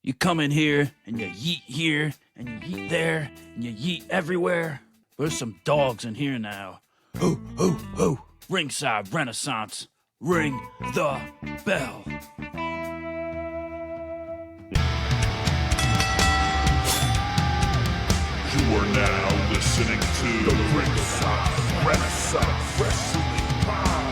You come in here and you yeet here and you yeet there and you yeet everywhere. There's some dogs in here now. Ho, ho, ho. Ringside Renaissance. Ring the bell. You are now listening to the Ringside Renaissance Wrestling Podcast.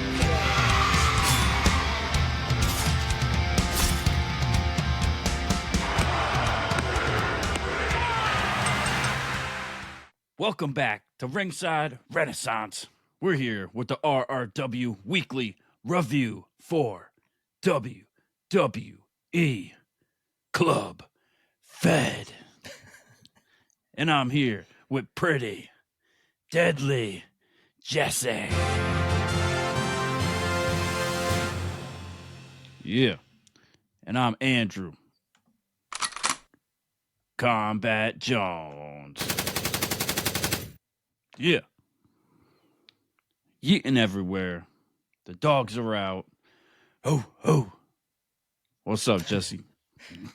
Welcome back to Ringside Renaissance. We're here with the RRW Weekly Review for WWE Club Fed. And I'm here with pretty, deadly Jesse. Yeah. And I'm Andrew Kombat Jones. Yeah. Yeeting everywhere. The dogs are out. Ho, ho. What's up, Jesse?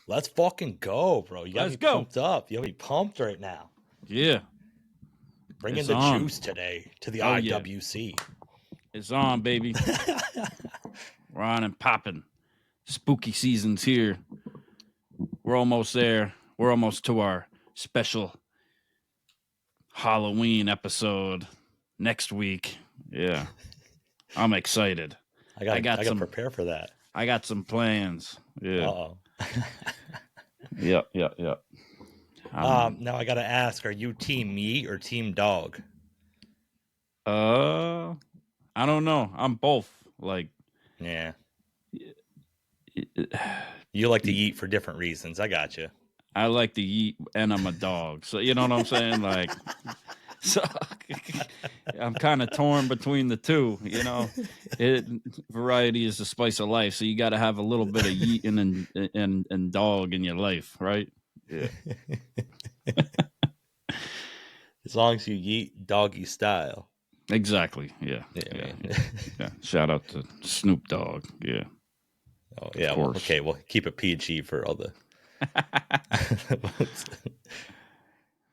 Let's fucking go, bro. You got me pumped up. You got me pumped right now. Yeah. Bring in It's the on. juice today to the Oh, yeah. IWC. It's on, baby. We're on and popping. Spooky season's here. We're almost there. We're almost to our special Halloween episode next week. Yeah. I'm excited. I got to prepare for that. I got some plans. Yeah. Uh-oh. Yep. Now I got to ask, are you team meat or team dog? I don't know. I'm both. Like, Yeah. You like to eat for different reasons. I got you. I like to eat and I'm a dog. So, you know what I'm saying? Like, so I'm kind of torn between the two, you know. Variety is the spice of life. So you got to have a little bit of eating and dog in your life, right? Yeah. As long as you eat doggy style. Exactly. Yeah. Shout out to Snoop Dogg. Yeah. Oh, yeah. Well, okay. We'll keep it PG for all the.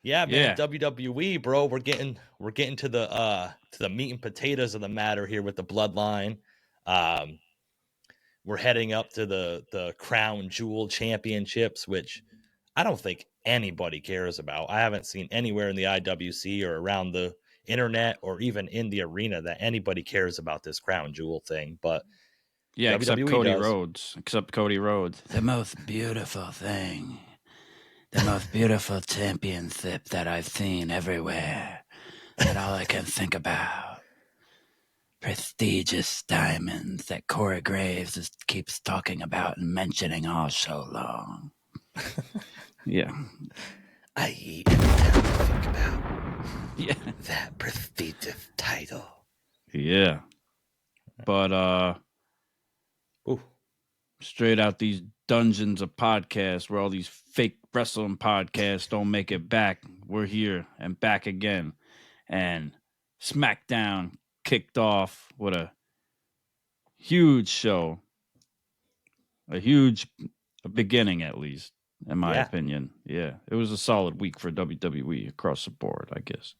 Yeah, man. Yeah. WWE, bro. We're getting to the meat and potatoes of the matter here with the Bloodline. We're heading up to the Crown Jewel Championships, which I don't think anybody cares about. I haven't seen anywhere in the IWC or around the internet or even in the arena that anybody cares about this Crown Jewel thing. But yeah, WWE except Cody does. Rhodes. Except Cody Rhodes. The most beautiful thing. The most beautiful championship that I've seen everywhere. That all I can think about. Prestigious diamonds that Corey Graves just keeps talking about and mentioning all so long. Yeah. I eat every time I think about Yeah. that prestigious title. Yeah. But Ooh. straight out these dungeons of podcasts where all these fake wrestling podcasts don't make it back. We're here and back again. And Smackdown kicked off with a huge show. A beginning, at least, in my opinion. Yeah. It was a solid week for WWE across the board, I guess.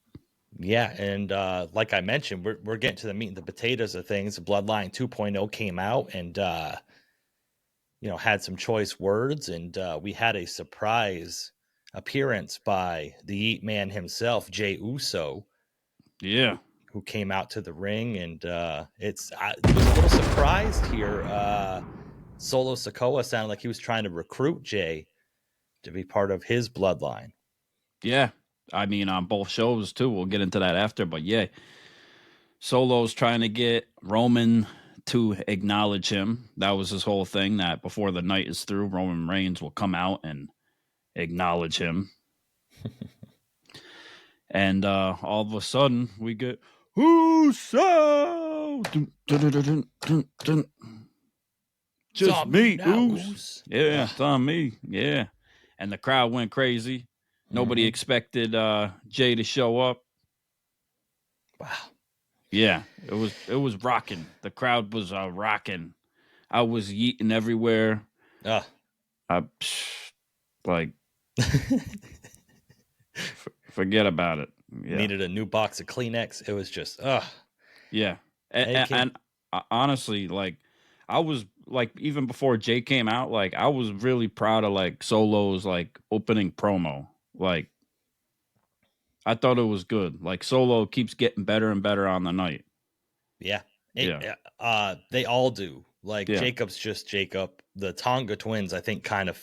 Yeah, and like I mentioned, we're getting to the meat and the potatoes of things. Bloodline 2.0 came out and had some choice words, and we had a surprise appearance by the Yeet Man himself, Jey Uso. Yeah. Who came out to the ring, and I was a little surprised here. Solo Sikoa sounded like he was trying to recruit Jey to be part of his bloodline. Yeah. I mean, on both shows, too. We'll get into that after. But, yeah, Solo's trying to get Roman to acknowledge him. That was his whole thing, that before the night is through, Roman Reigns will come out and acknowledge him. And all of a sudden, we get, Uso! Dun, dun, dun, dun, dun, dun. Just me, Uso. Yeah, it's on me. Yeah. And the crowd went crazy. Nobody expected Jey to show up. Wow. Yeah, it was rocking. The crowd was rocking. I was yeeting everywhere. Like, forget about it. Yeah. Needed a new box of Kleenex. It was just, Yeah. And honestly, like, I was like, even before Jay came out, like, I was really proud of like Solo's like opening promo. Like, I thought it was good. Like, Solo keeps getting better and better on the night. Yeah. Yeah. They all do. Like, Yeah. Jacob's just Jacob. The Tonga twins, I think, kind of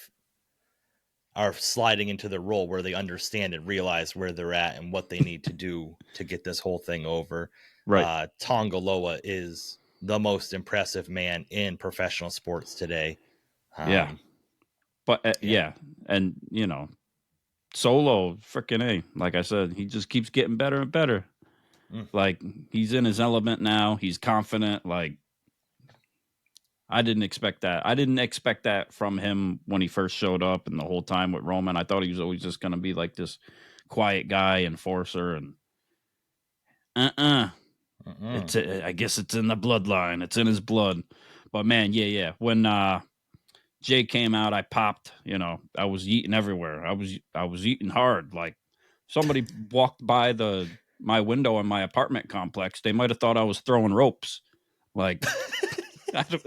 are sliding into the role where they understand and realize where they're at and what they need to do to get this whole thing over. Right. Tonga Loa is the most impressive man in professional sports today. Yeah. But yeah. And, you know, Solo, freaking A. Like I said, he just keeps getting better and better. Like, he's in his element now. He's confident. Like, I didn't expect that. I didn't expect that from him when he first showed up and the whole time with Roman. I thought he was always just going to be like this quiet guy, enforcer, and It's I guess it's in the bloodline. It's in his blood. But man, yeah. When Jay came out, I popped. You know, I was eating everywhere. I was eating hard. Like, somebody walked by my window in my apartment complex. They might have thought I was throwing ropes. Like, I don't.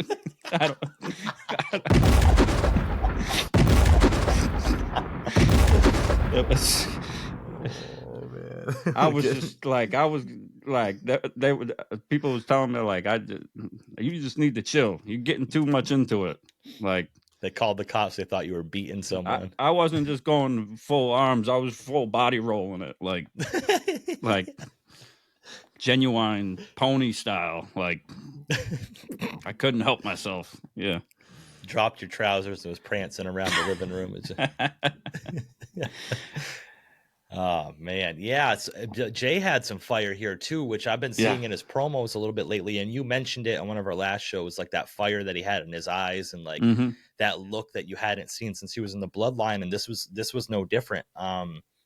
It was. Oh man! I was just like, they would. People was telling me like, you just need to chill. You're getting too much into it. Like, they called the cops. They thought you were beating someone. I wasn't just going full arms. I was full body rolling it, like genuine pony style. Like, I couldn't help myself. Yeah. Dropped your trousers and was prancing around the living room. Oh man, yeah. Jay had some fire here too, which I've been seeing in his promos a little bit lately. And you mentioned it on one of our last shows, like that fire that he had in his eyes, and like that look that you hadn't seen since he was in the Bloodline. And this was no different.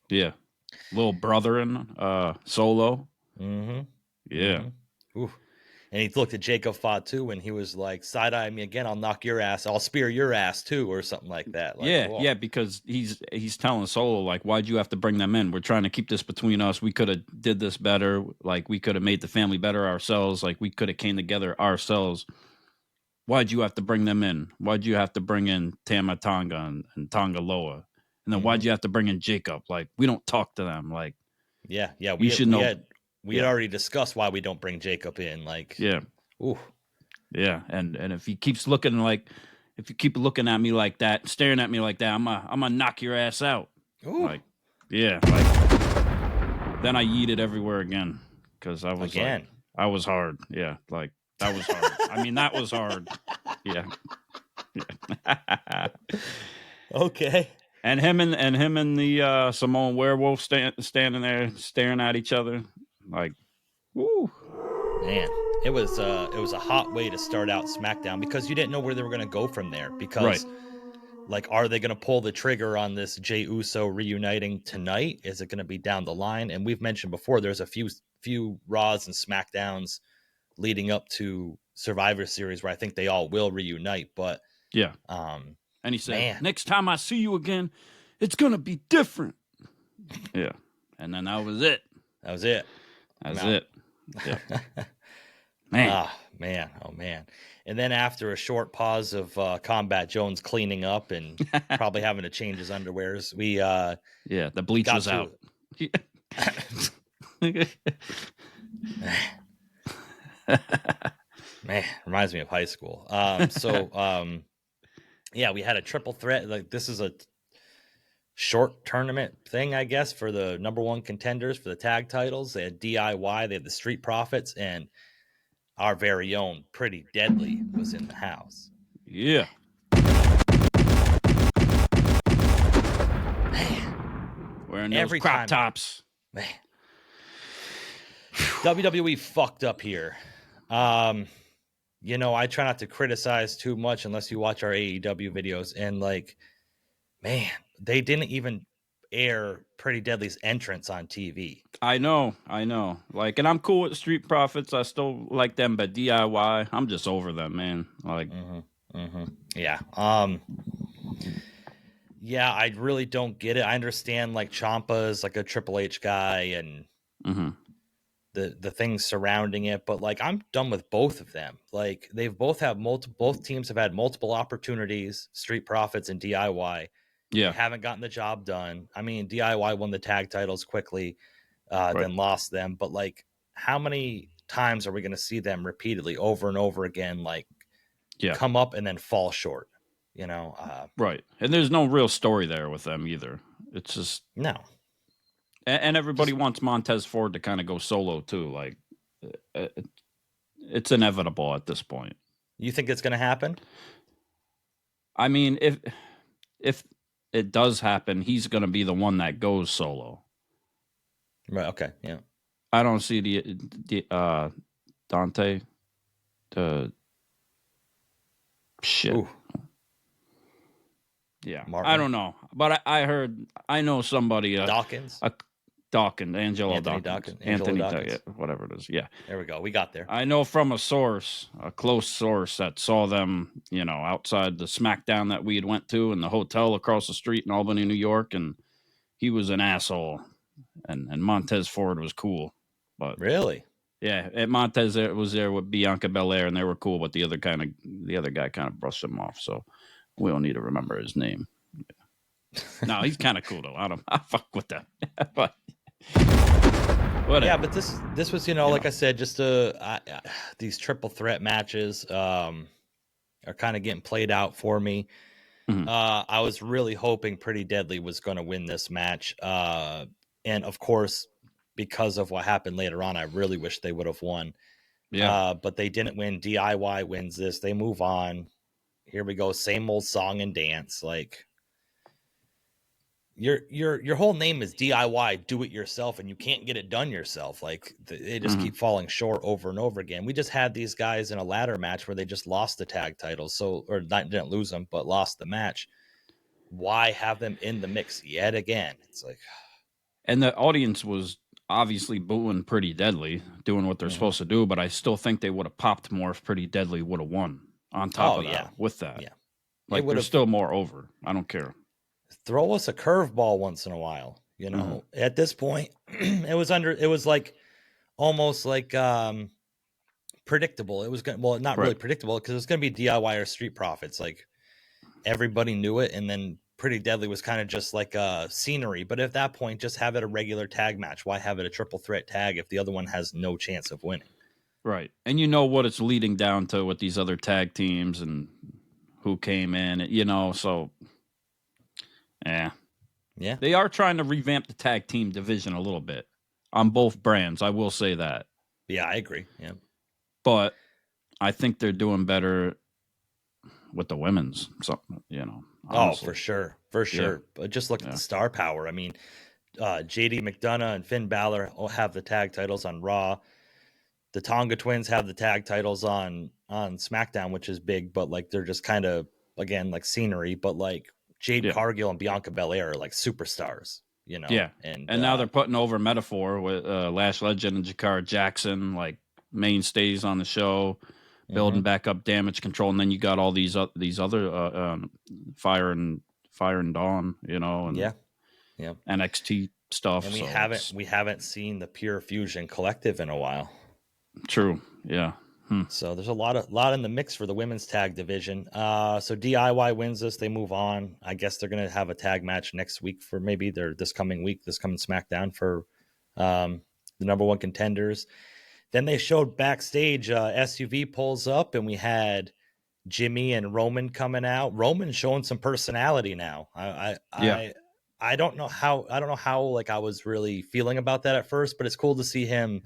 Yeah, little brother in Solo. Mm-hmm. Yeah. Mm-hmm. Ooh. And he looked at Jacob Fatu and he was like, side-eye me again, I'll knock your ass, I'll spear your ass too, or something like that. Like, yeah, because he's telling Solo, like, why'd you have to bring them in? We're trying to keep this between us. We could have did this better. Like, we could have made the family better ourselves. Like, we could have came together ourselves. Why'd you have to bring them in? Why'd you have to bring in Tama Tonga and Tonga Loa? And then why'd you have to bring in Jacob? Like, we don't talk to them. Like, yeah, we should know. We had already discussed why we don't bring Jacob in. Like, ooh, yeah, and if he keeps looking like, if you keep looking at me like that, staring at me like that, I'm gonna knock your ass out. Ooh. Like, yeah, like, then I yeeted everywhere again because I was like, I was hard. Yeah, like, that was hard. I mean, that was hard. Yeah. Okay. And him and the Samoan werewolf standing there staring at each other. Like, woo, man, it was a hot way to start out SmackDown because you didn't know where they were going to go from there. Because, like, are they going to pull the trigger on this Jey Uso reuniting tonight? Is it going to be down the line? And we've mentioned before, there's a few Raws and SmackDowns leading up to Survivor Series where I think they all will reunite. But yeah, and he said, next time I see you again, it's going to be different. Yeah, and then that was it. That was it. That's it. Yeah. Man. Oh, man. And then after a short pause of Combat Jones cleaning up and probably having to change his underwears, we... the bleach was out. Man, reminds me of high school. We had a triple threat. Like, this is a short tournament thing, I guess, for the number one contenders for the tag titles. They had DIY, they had the Street Profits, and our very own Pretty Deadly was in the house. Yeah. Man. Wearing those crop tops. Man. WWE fucked up here. You know, I try not to criticize too much unless you watch our AEW videos, and like, man, they didn't even air Pretty Deadly's entrance on TV. I know. Like, and I'm cool with Street Profits. I still like them, but DIY, I'm just over them, man. Like, yeah. Yeah, I really don't get it. I understand like Ciampa is like a Triple H guy and the things surrounding it, but like I'm done with both of them. Like they've both teams have had multiple opportunities, Street Profits and DIY. Yeah. They haven't gotten the job done. I mean, DIY won the tag titles quickly, Right. then lost them. But like, how many times are we going to see them repeatedly over and over again? Like, come up and then fall short, you know? Right. And there's no real story there with them either. It's just no. And everybody wants Montez Ford to kind of go solo too. Like, it's inevitable at this point. You think it's going to happen? I mean, if it does happen, he's going to be the one that goes solo. Right. Okay. Yeah. I don't see the Dante. Shit. Ooh. Yeah. Martin. I don't know, but I know somebody. Dawkins. Angelo Dawkins. Anthony Dawkins. Yeah, whatever it is. Yeah. There we go. We got there. I know from a close source that saw them, outside the SmackDown that we had went to in the hotel across the street in Albany, New York, and he was an asshole, and Montez Ford was cool, but really, yeah, Montez was there with Bianca Belair, and they were cool, but the other guy kind of brushed him off, so we don't need to remember his name. Yeah. No, he's kind of cool though. I fuck with that, but. Whatever. Yeah, but this was, like I said, just these triple threat matches are kind of getting played out for me. Mm-hmm. I was really hoping Pretty Deadly was going to win this match. And of course, because of what happened later on, I really wish they would have won. Yeah. But they didn't win. DIY wins this. They move on. Here we go. Same old song and dance. Like, your whole name is DIY, do it yourself, and you can't get it done yourself. Like they just keep falling short over and over again. We just had these guys in a ladder match where they just lost the tag titles, didn't lose them, but lost the match. Why have them in the mix yet again? It's like, and the audience was obviously booing Pretty Deadly, doing what they're supposed to do, but I still think they would have popped more if Pretty Deadly would have won on top of that. With that, like they're still more over. I don't care. Throw us a curveball once in a while, At this point, it was like almost like predictable. It was not really predictable because it was going to be DIY or Street Profits. Like everybody knew it, and then Pretty Deadly was kind of just like scenery. But at that point, just have it a regular tag match. Why have it a triple threat tag if the other one has no chance of winning? Right, and you know what it's leading down to with these other tag teams and who came in, so. Yeah. They are trying to revamp the tag team division a little bit on both brands. I will say that. Yeah, I agree. Yeah. But I think they're doing better with the women's. So, honestly. Oh, for sure. For sure. Yeah. But just look at the star power. I mean, JD McDonough and Finn Balor have the tag titles on Raw. The Tonga twins have the tag titles on SmackDown, which is big, but like they're just kind of, again, like scenery, but like Jade Cargill and Bianca Belair are like superstars, Yeah. And now they're putting over Metaphor with Lash Legend and Jakara Jackson, like mainstays on the show, building back up Damage Control. And then you got all these other Fire and Dawn, and NXT stuff. And we haven't seen the Pure Fusion Collective in a while. True. Yeah. So there's a lot in the mix for the women's tag division. So DIY wins this. They move on. I guess they're going to have a tag match next week for maybe this coming SmackDown for the number one contenders. Then they showed backstage SUV pulls up and we had Jimmy and Roman coming out. Roman showing some personality now. I don't know how like I was really feeling about that at first, but it's cool to see him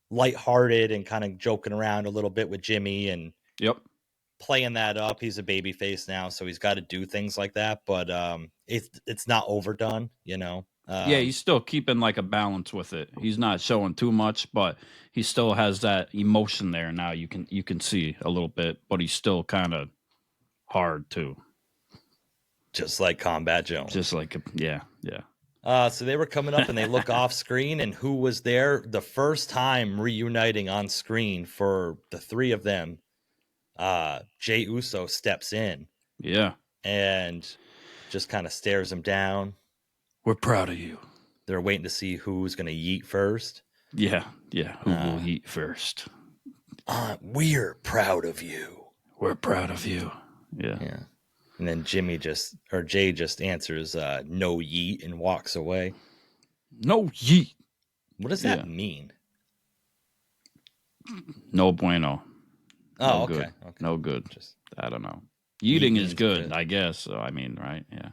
lighthearted and kind of joking around a little bit with Jimmy and playing that up. He's a baby face now, so he's got to do things like that, but it's not overdone, he's still keeping like a balance with it. He's not showing too much, but he still has that emotion there. Now you can see a little bit, but he's still kind of hard too. Just like Combat Jones. Just like yeah. So they were coming up and they look off screen, and who was there the first time reuniting on screen for the three of them? Jey Uso steps in. Yeah. And just kind of stares him down. We're proud of you. They're waiting to see who's going to yeet first. Yeah. Who will yeet first? We're proud of you. We're proud of you. Yeah. And then Jay just answers, no yeet, and walks away. No yeet. What does that mean? No bueno. Oh, No okay. good. Okay. No good. Just I don't know. Eating is good, good. I guess. So, I mean, right? Yeah.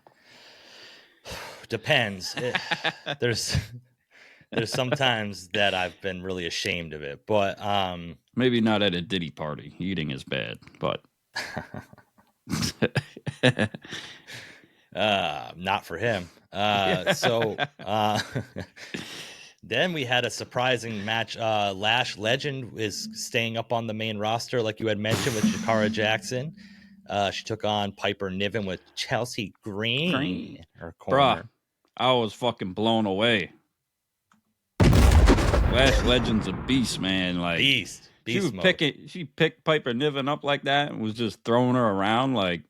Depends. There's sometimes that I've been really ashamed of it, but maybe not at a Diddy party. Eating is bad, but not for him. Then we had a surprising match. Lash Legend is staying up on the main roster, like you had mentioned, with Jakara Jackson. She took on Piper Niven with Chelsea Green. Her corner. Bruh, I was fucking blown away. Lash Legend's a beast, man. Like beast she picked Piper Niven up like that and was just throwing her around like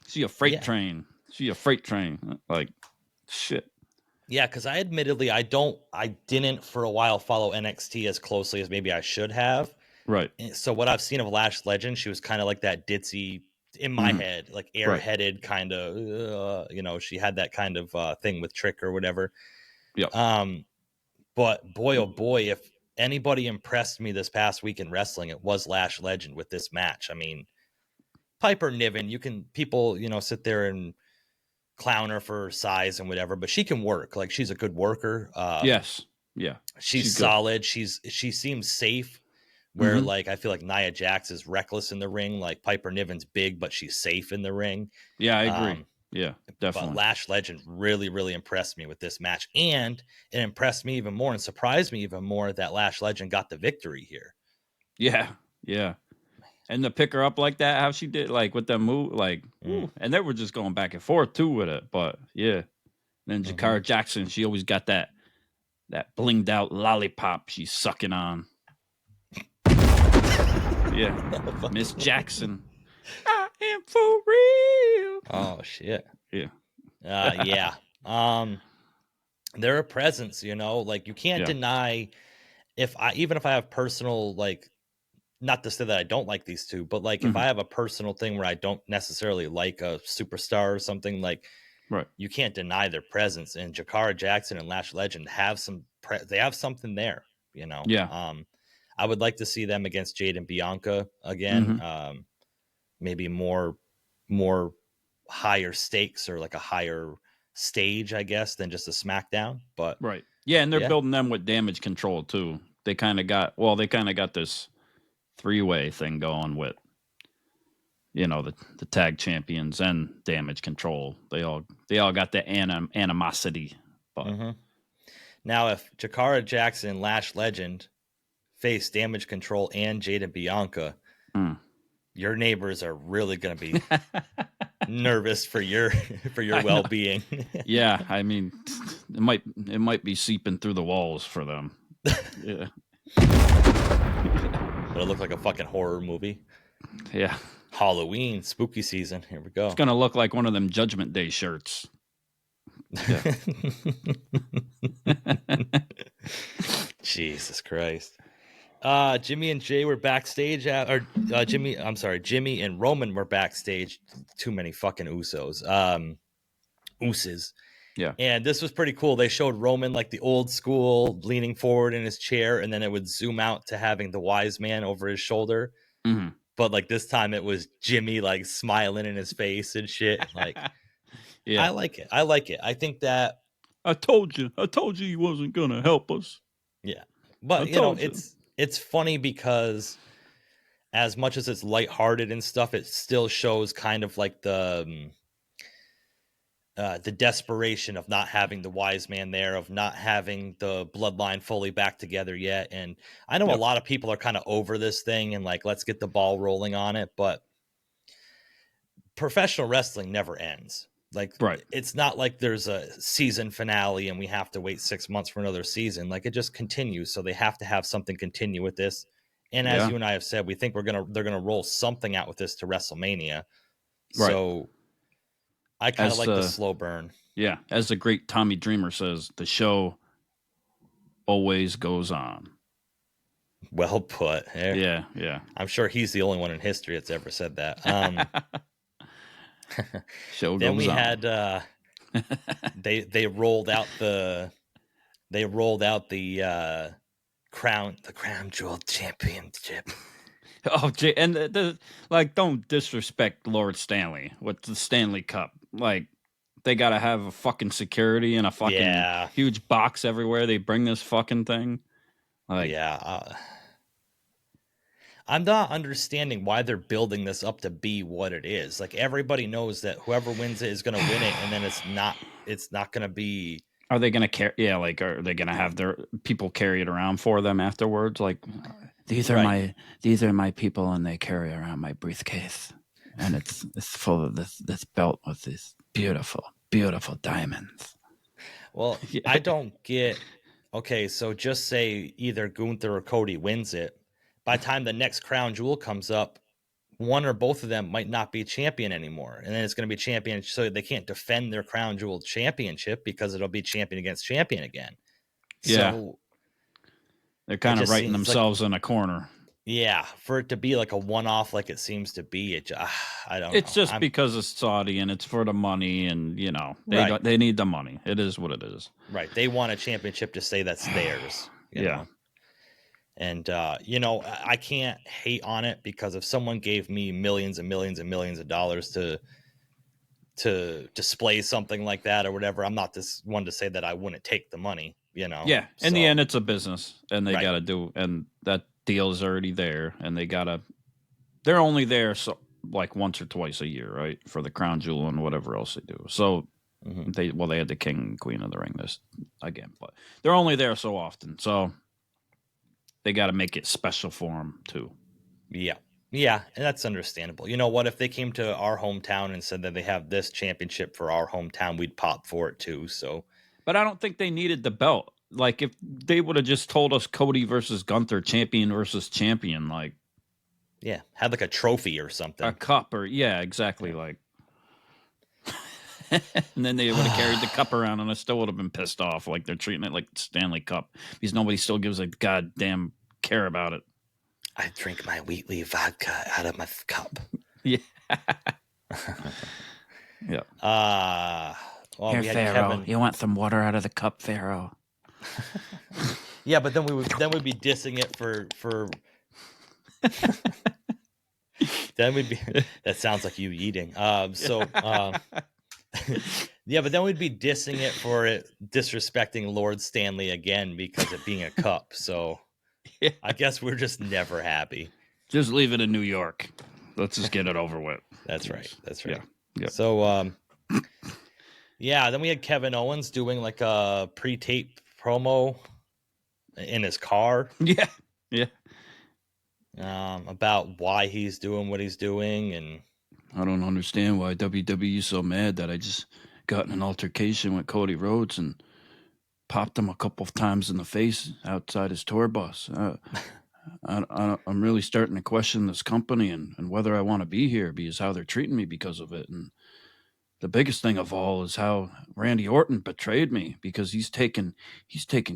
she a freight train. She a freight train. Like shit. Yeah, because I didn't for a while follow NXT as closely as maybe I should have. Right. So what I've seen of Lash Legend, she was kind of like that ditzy, in my head, like airheaded kind of, she had that kind of thing with Trick or whatever. Yep. But boy, oh boy, if anybody impressed me this past week in wrestling, it was Lash Legend with this match. I mean, Piper Niven, people, sit there and clown her for size and whatever, but she can work. Like, she's a good worker. Yes. Yeah. She's solid. She seems safe. Where like I feel like Nia Jax is reckless in the ring. Like Piper Niven's big, but she's safe in the ring. Yeah, I agree. Yeah, definitely. But Lash Legend really, really impressed me with this match, and it impressed me even more and surprised me even more that Lash Legend got the victory here. Yeah. And to pick her up like that, how she did, like with that move, like, and they were just going back and forth too with it. But yeah, then Jakara Jackson, she always got that blinged out lollipop she's sucking on. Yeah, Miss Jackson. I am for real. Oh shit. Yeah. Yeah. They're a presence, like you can't deny even if I have personal, like, not to say that I don't like these two, but like if I have a personal thing where I don't necessarily like a superstar or something, like, right, you can't deny their presence. And Jakara Jackson and Lash Legend have they have something there, Yeah. I would like to see them against Jade and Bianca again. Maybe more higher stakes or like a higher stage, I guess, than just a SmackDown. But right, yeah, and they're building them with Damage Control too. They kind of got this 3-way thing going with, the tag champions and Damage Control. They all got the animosity. But now, if Jakara Jackson and Lash Legend face Damage Control and Jade and Bianca, your neighbors are really going to be nervous for your well-being. Yeah, I mean, it might be seeping through the walls for them. Yeah. It'll look like a fucking horror movie. Yeah. Halloween, spooky season. Here we go. It's gonna look like one of them Judgment Day shirts. Yeah. Jesus Christ. Jimmy and Jay were backstage Jimmy and Roman were backstage. Too many fucking Usos. Ooses. Yeah. And this was pretty cool. They showed Roman like the old school leaning forward in his chair, and then it would zoom out to having the wise man over his shoulder. But like this time it was Jimmy like smiling in his face and shit. Like, yeah, I like it. I think that I told you he wasn't gonna help us. Yeah. But it's funny because as much as it's lighthearted and stuff, it still shows kind of like the desperation of not having the wise man there, of not having the bloodline fully back together yet. And I know a lot of people are kind of over this thing and like, let's get the ball rolling on it. But professional wrestling never ends. Like, It's not like there's a season finale and we have to wait 6 months for another season. Like, it just continues. So they have to have something continue with this. And as you and I have said, we think they're gonna roll something out with this to WrestleMania. Right. So I kind of like the slow burn. Yeah, as the great Tommy Dreamer says, the show always goes on. Well put. Yeah. I'm sure he's the only one in history that's ever said that. Show then goes we on. had they rolled out the crown jewel championship. Oh, and don't disrespect Lord Stanley with the Stanley Cup. Like, they gotta have a fucking security and a fucking huge box everywhere they bring this fucking thing. Like, I'm not understanding why they're building this up to be what it is. Like, everybody knows that whoever wins it is going to win it, and then it's not going to be. Are they going to carry? Yeah, like, are they going to have their people carry it around for them afterwards? Like, these are my people, and they carry around my briefcase, and it's full of this belt with these beautiful diamonds. Well, I don't get. Okay, so just say either Gunther or Cody wins it. By the time the next crown jewel comes up, one or both of them might not be champion anymore. And then it's going to be champion. So they can't defend their crown jewel championship because it'll be champion against champion again. Yeah. So they're kind of writing themselves in a corner. Yeah. For it to be like a one-off like it seems to be, I don't know. It's just because it's Saudi and it's for the money and, they need the money. It is what it is. Right. They want a championship to say that's theirs. You know? And, I can't hate on it because if someone gave me millions and millions and millions of dollars to display something like that or whatever, I'm not this one to say that I wouldn't take the money, Yeah. In the end, it's a business and they got to do, and that deal is already there and they're only there like once or twice a year, right? For the crown jewel and whatever else they do. So they had the king and queen of the ring this again, but they're only there so often. So they got to make it special for them too. Yeah, and that's understandable. You know what? If they came to our hometown and said that they have this championship for our hometown, we'd pop for it too. So, but I don't think they needed the belt. Like if they would have just told us Cody versus Gunther, champion versus champion, like had like a trophy or something, a cup, or exactly, like. And then they would have carried the cup around, and I still would have been pissed off. Like they're treating it like Stanley Cup because nobody still gives a goddamn care about it. I drink my Wheatley vodka out of my cup. Yeah. Well, here, Pharaoh, you want some water out of the cup, Pharaoh? Yeah, but then we'd be dissing it for. Then we'd be. That sounds like you eating. Yeah, but then we'd be dissing it for it disrespecting Lord Stanley again because it being a cup. So I guess we're just never happy. Just leave it in New York. Let's just get it over with. That's right. Yeah. So then we had Kevin Owens doing like a pre-tape promo in his car. Yeah. About why he's doing what he's doing, and I don't understand why WWE is so mad that I just got in an altercation with Cody Rhodes and popped him a couple of times in the face outside his tour bus. I'm really starting to question this company and whether I want to be here because how they're treating me because of it. And the biggest thing of all is how Randy Orton betrayed me because he's taken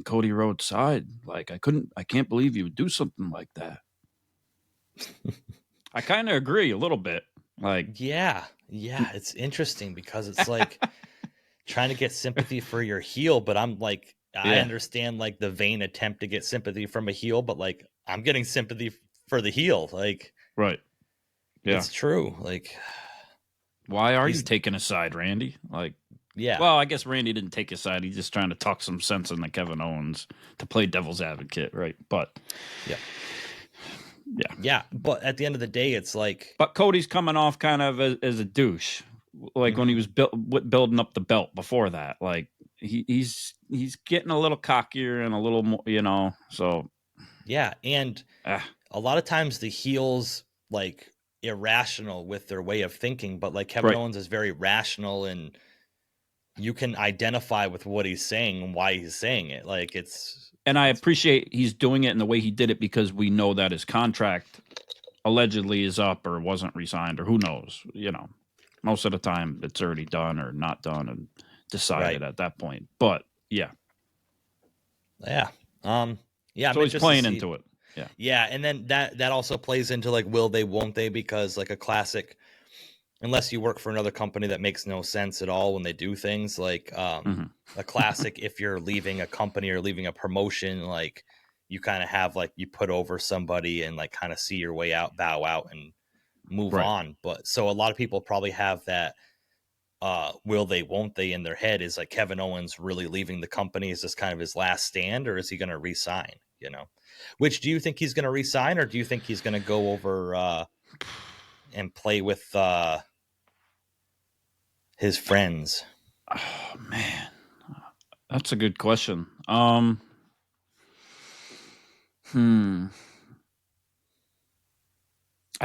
Cody Rhodes' side. Like I can't believe you would do something like that. I kind of agree a little bit. Like, yeah, it's interesting because it's like trying to get sympathy for your heel, but I'm like, I understand like the vain attempt to get sympathy from a heel, but like I'm getting sympathy for the heel. Like, right. Yeah, it's true. Like, why are you taking a side, Randy? Like, well, I guess Randy didn't take his side. He's just trying to talk some sense into Kevin Owens to play devil's advocate, right? But yeah, but at the end of the day, it's like, but Cody's coming off kind of as a douche, like when he was building up the belt before that. Like he's getting a little cockier and a little more, So and a lot of times the heels like irrational with their way of thinking, but like Kevin Owens is very rational, and you can identify with what he's saying and why he's saying it. Like and I appreciate he's doing it in the way he did it because we know that his contract allegedly is up or wasn't re-signed or who knows, Most of the time, it's already done or not done and decided at that point. But yeah. Yeah. Yeah. So he's playing into it. Yeah. Yeah. And then that also plays into like, will they, won't they? Because like a classic, unless you work for another company that makes no sense at all when they do things like a classic, if you're leaving a company or leaving a promotion, like you kind of have like you put over somebody and like kind of see your way out, bow out and move on. But so a lot of people probably have that will they, won't they in their head is like Kevin Owens really leaving the company. Is this kind of his last stand or is he going to resign? You know, which do you think he's going to resign or do you think he's going to go over and play with his friends? Oh man, that's a good question. I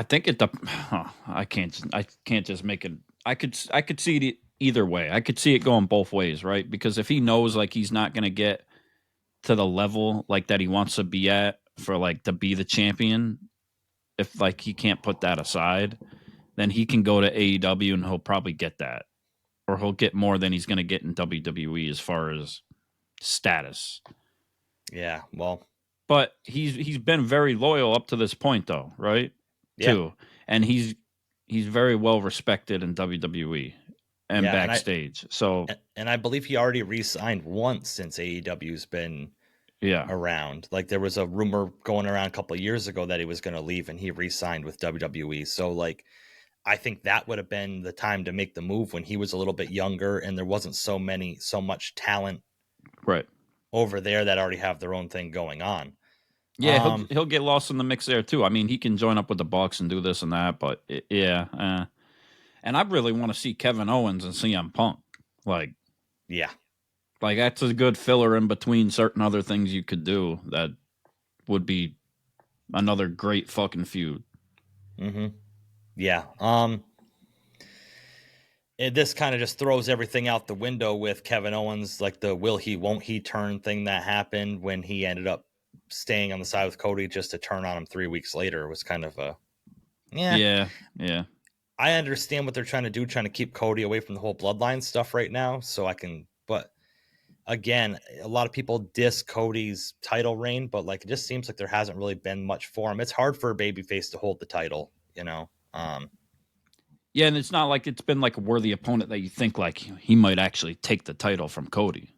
think I can't just make it. I could see it either way. I could see it going both ways, right? Because if he knows like he's not going to get to the level like that he wants to be at for like to be the champion, if like he can't put that aside, then he can go to AEW and he'll probably get that, or he'll get more than he's going to get in WWE as far as status. Yeah, well, but he's been very loyal up to this point, though, right? Yeah. Too, and he's very well respected in WWE and backstage. And I believe he already re-signed once since AEW's been around. Like there was a rumor going around a couple of years ago that he was going to leave, and he re-signed with WWE. So like, I think that would have been the time to make the move when he was a little bit younger, and there wasn't so much talent right over there that already have their own thing going on. Yeah, he'll get lost in the mix there too. I mean, he can join up with the Bucks and do this and that, but and I really want to see Kevin Owens and CM Punk. Like that's a good filler in between certain other things you could do. That would be another great fucking feud. Mm-hmm. Yeah. This kind of just throws everything out the window with Kevin Owens, like the will he, won't he turn thing that happened when he ended up staying on the side with Cody just to turn on him 3 weeks later. Was kind of a yeah. I understand what they're trying to do, trying to keep Cody away from the whole bloodline stuff right now. So I can, but again, a lot of people diss Cody's title reign, but like it just seems like there hasn't really been much for him. It's hard for a babyface to hold the title, you know. Yeah, and it's not like it's been like a worthy opponent that you think like he might actually take the title from Cody,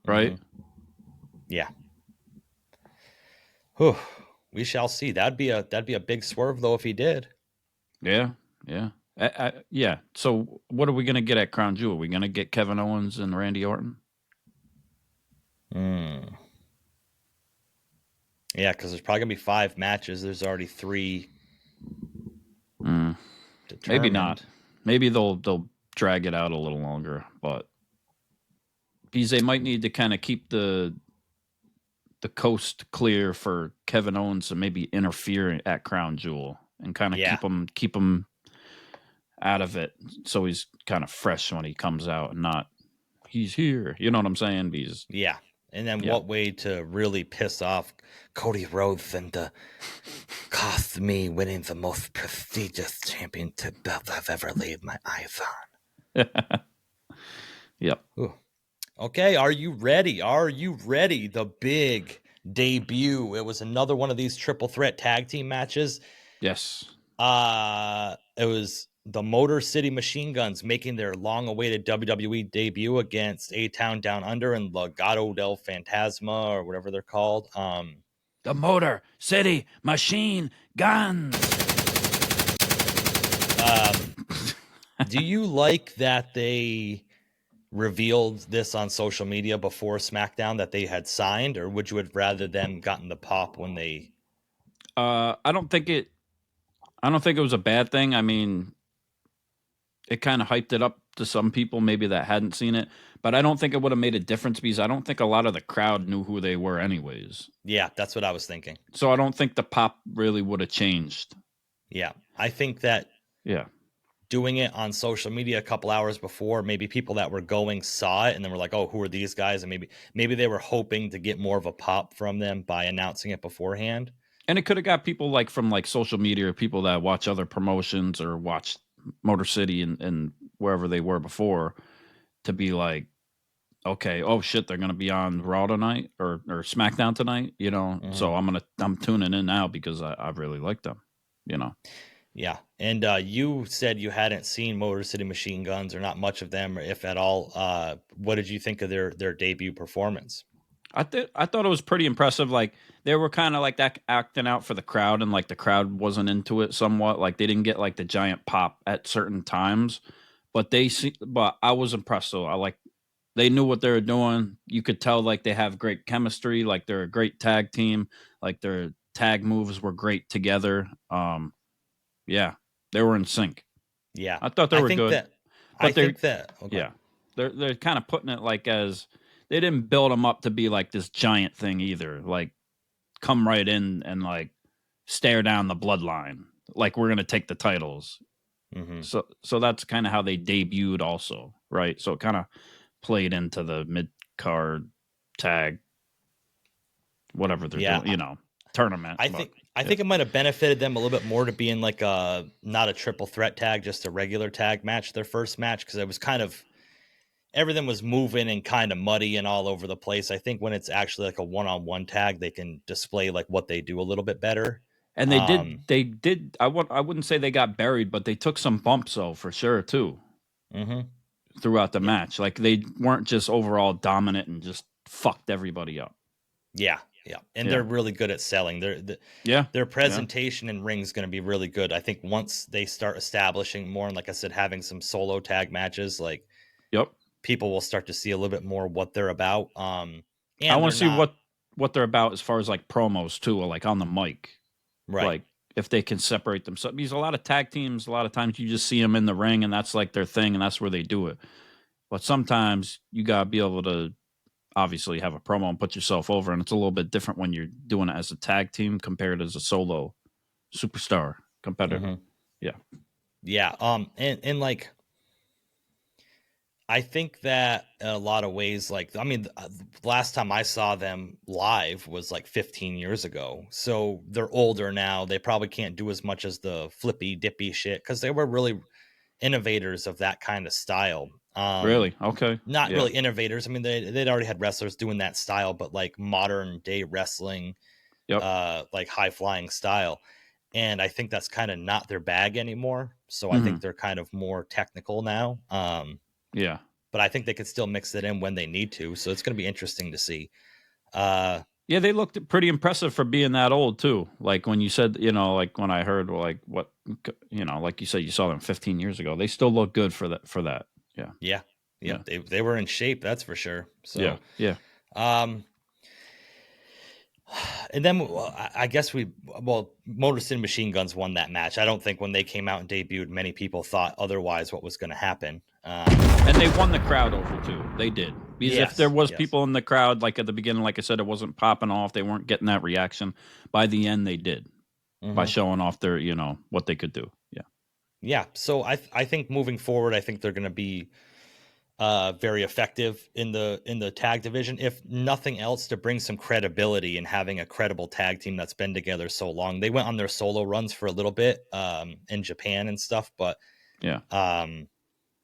right? Mm-hmm. Yeah. Whew. We shall see. That'd be a big swerve though if he did. Yeah. Yeah. So what are we gonna get at Crown Jewel? Are we gonna get Kevin Owens and Randy Orton? Yeah, because there's probably gonna be 5 matches. There's already 3. Maybe not. Maybe they'll drag it out a little longer, but because they might need to kind of keep the coast clear for Kevin Owens to maybe interfere at Crown Jewel and kind of keep him out of it, so he's kind of fresh when he comes out and not he's here. You know what I'm saying? And then what way to really piss off Cody Rhodes and to cost me winning the most prestigious championship belt I've ever laid my eyes on. Yep. Ooh. Okay, are you ready? The big debut. It was another one of these triple threat tag team matches. Yes. It was the Motor City Machine Guns making their long-awaited WWE debut against A-Town Down Under and Legado del Fantasma, or whatever they're called. The Motor City Machine Guns. Do you like that they revealed this on social media before SmackDown that they had signed, or would you have rather them gotten the pop when they? I don't think it was a bad thing. I mean, it kind of hyped it up to some people maybe that hadn't seen it, but I don't think it would have made a difference because I don't think a lot of the crowd knew who they were anyways. Yeah, that's what I was thinking. So I don't think the pop really would have changed. Yeah, I think that doing it on social media a couple hours before, maybe people that were going saw it and then were like, oh, who are these guys? And maybe they were hoping to get more of a pop from them by announcing it beforehand. And it could have got people like from like social media or people that watch other promotions or watch Motor City and wherever they were before to be like, okay, oh shit, they're gonna be on Raw tonight or SmackDown tonight, you know. So I'm tuning in now because I really like them, you know. Yeah, and you said you hadn't seen Motor City Machine Guns or not much of them, or if at all. What did you think of their debut performance? I thought it was pretty impressive. Like they were kind of like that acting out for the crowd, and like the crowd wasn't into it somewhat. Like they didn't get like the giant pop at certain times, but but I was impressed. So they knew what they were doing. You could tell like they have great chemistry. Like they're a great tag team. Like their tag moves were great together. Yeah, they were in sync. Yeah, I thought they were good. I think that okay. Yeah, they're kind of putting it like as they didn't build them up to be like this giant thing either. Like come right in and like stare down the bloodline. Like we're gonna take the titles. Mm-hmm. So that's kind of how they debuted also, right? So it kind of played into the mid card tag, whatever they're doing, you know, tournament. I think it might have benefited them a little bit more to be in like not a triple threat tag, just a regular tag match, their first match, because it was kind of everything was moving and kind of muddy and all over the place. I think when it's actually like a one-on-one tag, they can display like what they do a little bit better. And they did. I wouldn't say they got buried, but they took some bumps though for sure too. Mm-hmm. Throughout the match, like they weren't just overall dominant and just fucked everybody up. Yeah, and they're really good at selling. Their presentation in ring is going to be really good. I think once they start establishing more, and like I said, having some solo tag matches, like people will start to see a little bit more what they're about. And I want to see what they're about as far as like promos too, or like on the mic. Right. Like if they can separate themselves. Because a lot of tag teams, a lot of times you just see them in the ring and that's like their thing and that's where they do it. But sometimes you got to be able to obviously have a promo and put yourself over. And it's a little bit different when you're doing it as a tag team compared as a solo superstar competitor. Mm-hmm. Yeah. Yeah. And like, I think that in a lot of ways, like, I mean, the last time I saw them live was like 15 years ago. So they're older now. They probably can't do as much as the flippy dippy shit because they were really innovators of that kind of style. Really? Okay. Not really innovators. I mean, they'd already had wrestlers doing that style, but like modern day wrestling, like high flying style. And I think that's kind of not their bag anymore. So I think they're kind of more technical now. Yeah. But I think they could still mix it in when they need to. So it's going to be interesting to see. Yeah, they looked pretty impressive for being that old too. Like when you said, you know, like when I heard like what, you know, like you said, you saw them 15 years ago. They still look good for that. Yeah. Yeah. They were in shape. That's for sure. So, yeah. And then I guess Motor City Machine Guns won that match. I don't think when they came out and debuted, many people thought otherwise what was going to happen. And they won the crowd over too. They did. Because if there was people in the crowd, like at the beginning, like I said, it wasn't popping off. They weren't getting that reaction. By the end, they did by showing off their, you know, what they could do. Yeah. Yeah. So I think moving forward, I think they're going to be very effective in the tag division, if nothing else, to bring some credibility and having a credible tag team that's been together so long. They went on their solo runs for a little bit in Japan and stuff, but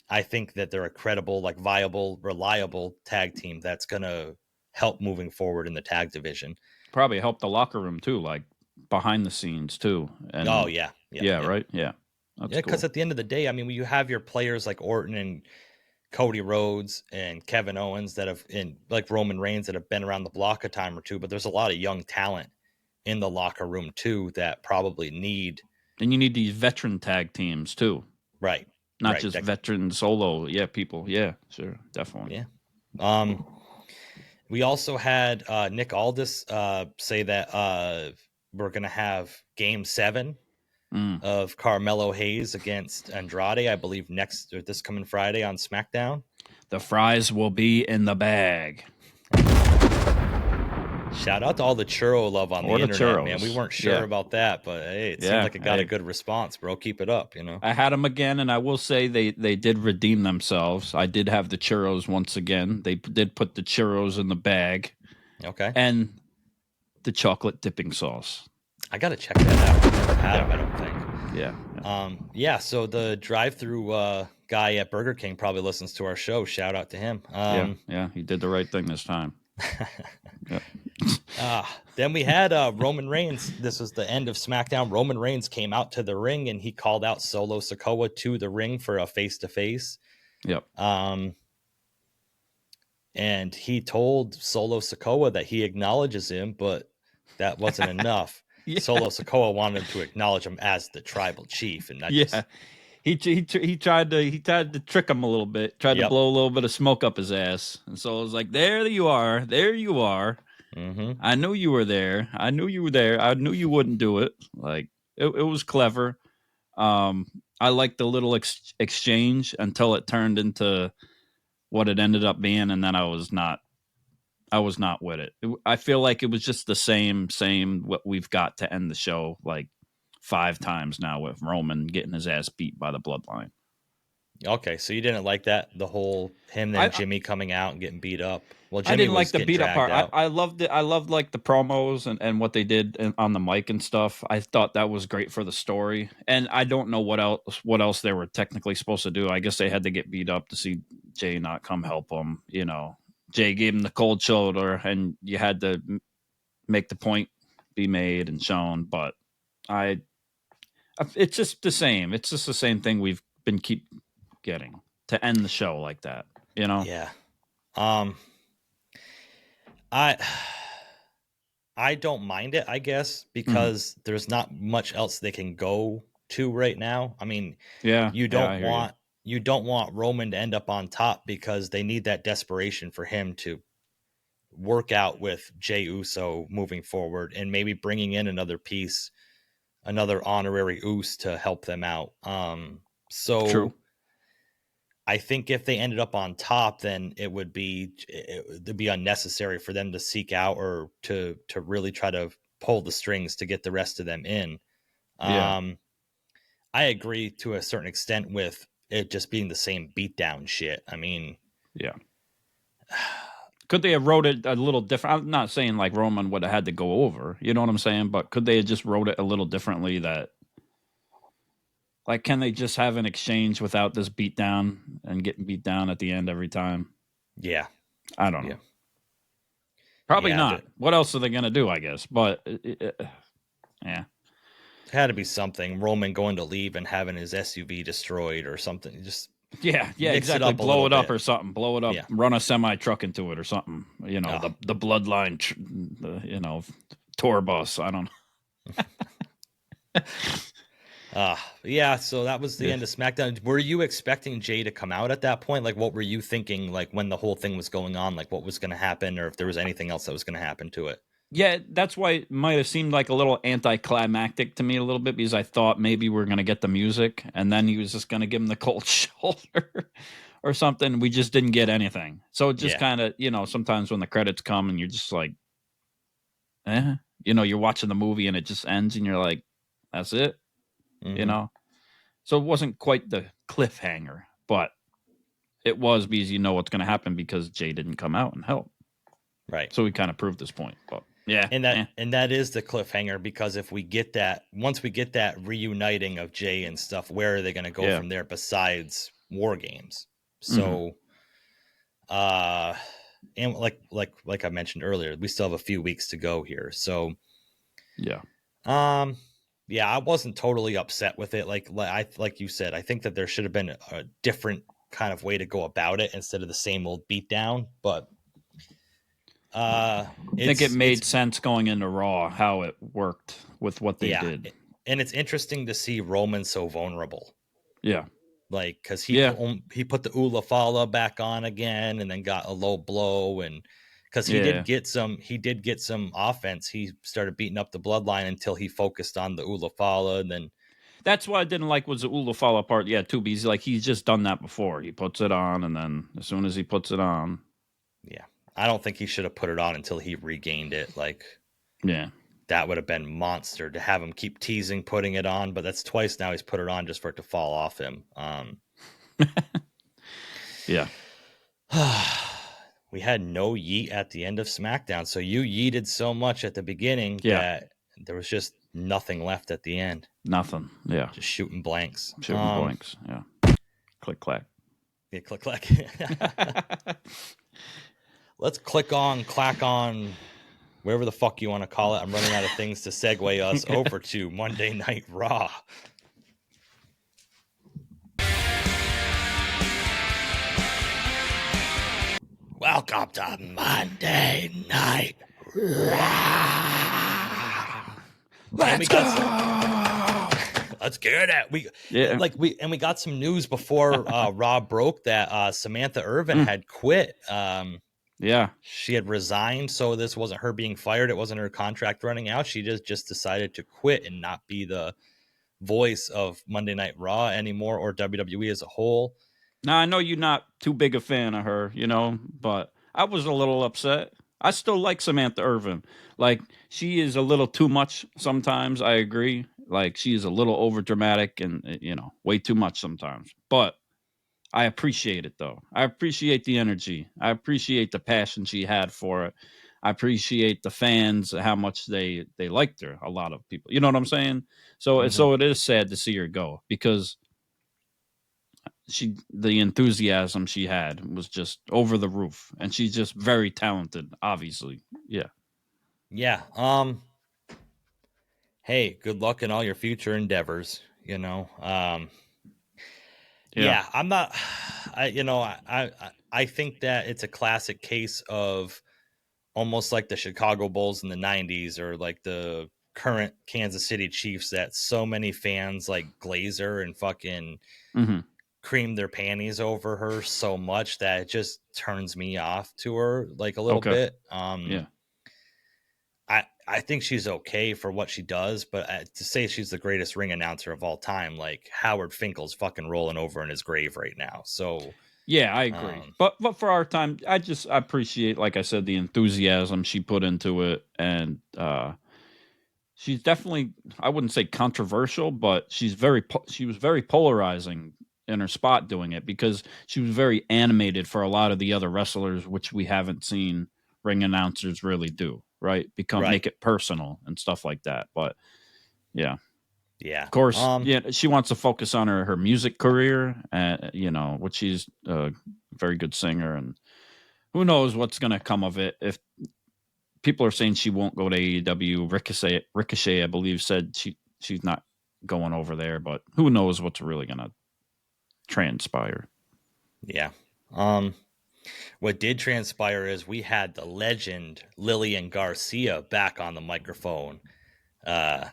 I think that they're a credible, like viable, reliable tag team that's going to help moving forward in the tag division. Probably help the locker room too, like behind the scenes too. And right? Yeah. Because cool. at the end of the day, I mean, when you have your players like Orton and Cody Rhodes and Kevin Owens that have, in like Roman Reigns, that have been around the block a time or two, but there's a lot of young talent in the locker room too that probably need. And you need these veteran tag teams too, right? Not just veteran solo, people. Yeah, sure, definitely. Yeah. We also had Nick Aldis say that we're gonna have Game 7 of Carmelo Hayes against Andrade, I believe this coming Friday on SmackDown. The fries will be in the bag. Shout out to all the churro love on the internet, churros. Man. We weren't sure about that, but hey, it seemed like it got a good response, bro. Keep it up, you know. I had them again, and I will say they did redeem themselves. I did have the churros once again. They did put the churros in the bag. Okay. And the chocolate dipping sauce. I got to check that out. I've never had them, I don't think. Yeah. Yeah, so the drive-through guy at Burger King probably listens to our show. Shout out to him. Yeah, he did the right thing this time. Then we had Roman Reigns. This was the end of SmackDown. Roman Reigns came out to the ring and he called out Solo Sikoa to the ring for a face-to-face. Yep. And he told Solo Sikoa that he acknowledges him, but that wasn't enough. Yeah. Solo Sikoa wanted him to acknowledge him as the tribal chief, and that he tried to trick him a little bit, tried to blow a little bit of smoke up his ass, and so I was like, there you are. Mm-hmm. I knew you were there. I knew you wouldn't do it. Like it was clever. I liked the little exchange until it turned into what it ended up being, and then I was not with it. I feel like it was just the same what we've got to end the show like 5 times now with Roman getting his ass beat by the Bloodline. Okay, so you didn't like that, the whole him and Jimmy coming out and getting beat up. Well, Jimmy I didn't like the getting beat up dragged part. out. I loved it. I loved like the promos and what they did on the mic and stuff. I thought that was great for the story. And I don't know what else they were technically supposed to do. I guess they had to get beat up to see Jey not come help them. You know, Jey gave him the cold shoulder, and you had to make the point be made and shown. But it's just the same. It's just the same thing we've been keep getting to end the show like that. You know? Yeah. I don't mind it, I guess, because there's not much else they can go to right now. I mean, you don't want Roman to end up on top because they need that desperation for him to work out with Jey Uso moving forward and maybe bringing in another piece, another honorary Uso to help them out. True. I think if they ended up on top, then it would be unnecessary for them to seek out or to really try to pull the strings to get the rest of them in. I agree to a certain extent with it just being the same beatdown shit. I mean, could they have wrote it a little different? I'm not saying like Roman would have had to go over, you know what I'm saying? But could they have just wrote it a little differently that, like, can they just have an exchange without this beatdown and getting beat down at the end every time? Yeah. I don't know. Probably not. What else are they going to do, I guess? But, yeah. Had to be something. Roman going to leave and having his SUV destroyed or something. Just exactly. Blow it up or something. Blow it up. Yeah. Run a semi truck into it or something. You know, the Bloodline, tour bus. I don't know. Yeah, so that was the end of SmackDown. Were you expecting Jey to come out at that point? Like, what were you thinking, like, when the whole thing was going on, like, what was going to happen, or if there was anything else that was going to happen to it? Yeah, that's why it might have seemed like a little anticlimactic to me a little bit, because I thought maybe we're going to get the music, and then he was just going to give him the cold shoulder or something. We just didn't get anything. So it just kind of, sometimes when the credits come and you're just like, you're watching the movie and it just ends and you're like, that's it. Mm-hmm. So it wasn't quite the cliffhanger, but it was because you know what's going to happen because Jey didn't come out and help. Right. So we kind of proved this point, but yeah. And that is the cliffhanger, because if we get that, once we get that reuniting of Jey and stuff, where are they going to go from there besides War Games? So, and like I mentioned earlier, we still have a few weeks to go here. So, yeah, I wasn't totally upset with it. Like you said, I think that there should have been a different kind of way to go about it instead of the same old beatdown. But I think it made sense going into Raw how it worked with what they did. And it's interesting to see Roman so vulnerable. Yeah. Like, because he put the Ula Fala back on again and then got a low blow, and because he did get some offense. He started beating up the Bloodline until he focused on the Ula Fala, and then that's what I didn't like was the Ula Fala part. Yeah, too, because he's just done that before. He puts it on, and then as soon as he puts it on, I don't think he should have put it on until he regained it. That would have been monster to have him keep teasing putting it on, but that's twice now he's put it on just for it to fall off him. Yeah. We had no yeet at the end of SmackDown. So you yeeted so much at the beginning that there was just nothing left at the end. Nothing. Yeah. Just shooting blanks. Shooting blanks. Yeah. Click clack. Yeah, click clack. Let's clack on, wherever the fuck you want to call it. I'm running out of things to segue us over to Monday Night Raw. Welcome to Monday Night Raw. Let's get it. We got some news before Raw broke that Samantha Irvin had quit. She had resigned, so this wasn't her being fired. It wasn't her contract running out. She just decided to quit and not be the voice of Monday Night Raw anymore, or WWE as a whole. Now, I know you're not too big a fan of her, but I was a little upset. I still like Samantha Irvin. Like, she is a little too much sometimes. I agree. Like, she is a little over dramatic and, way too much sometimes. But I appreciate it, though. I appreciate the energy. I appreciate the passion she had for it. I appreciate the fans, how much they liked her. A lot of people. You know what I'm saying? So, so it is sad to see her go, because the enthusiasm she had was just over the roof, and she's just very talented, obviously. Yeah. Hey, good luck in all your future endeavors. I'm not. I think that it's a classic case of almost like the Chicago Bulls in the 90s, or like the current Kansas City Chiefs, that so many fans like Glazer and fucking cream their panties over her so much that it just turns me off to her like a little bit. I think she's okay for what she does, but to say she's the greatest ring announcer of all time, like Howard Finkel's fucking rolling over in his grave right now. So yeah, I agree. But for our time, I appreciate, like I said, the enthusiasm she put into it, and she's definitely, I wouldn't say controversial, but she was very polarizing in her spot doing it, because she was very animated for a lot of the other wrestlers, which we haven't seen ring announcers really do, right? Make it personal and stuff like that. But yeah, of course, she wants to focus on her music career, which she's a very good singer, and who knows what's going to come of it. If people are saying she won't go to AEW, Ricochet, I believe, said she's not going over there, but who knows what's really going to transpire. What did transpire is we had the legend Lillian Garcia back on the microphone. It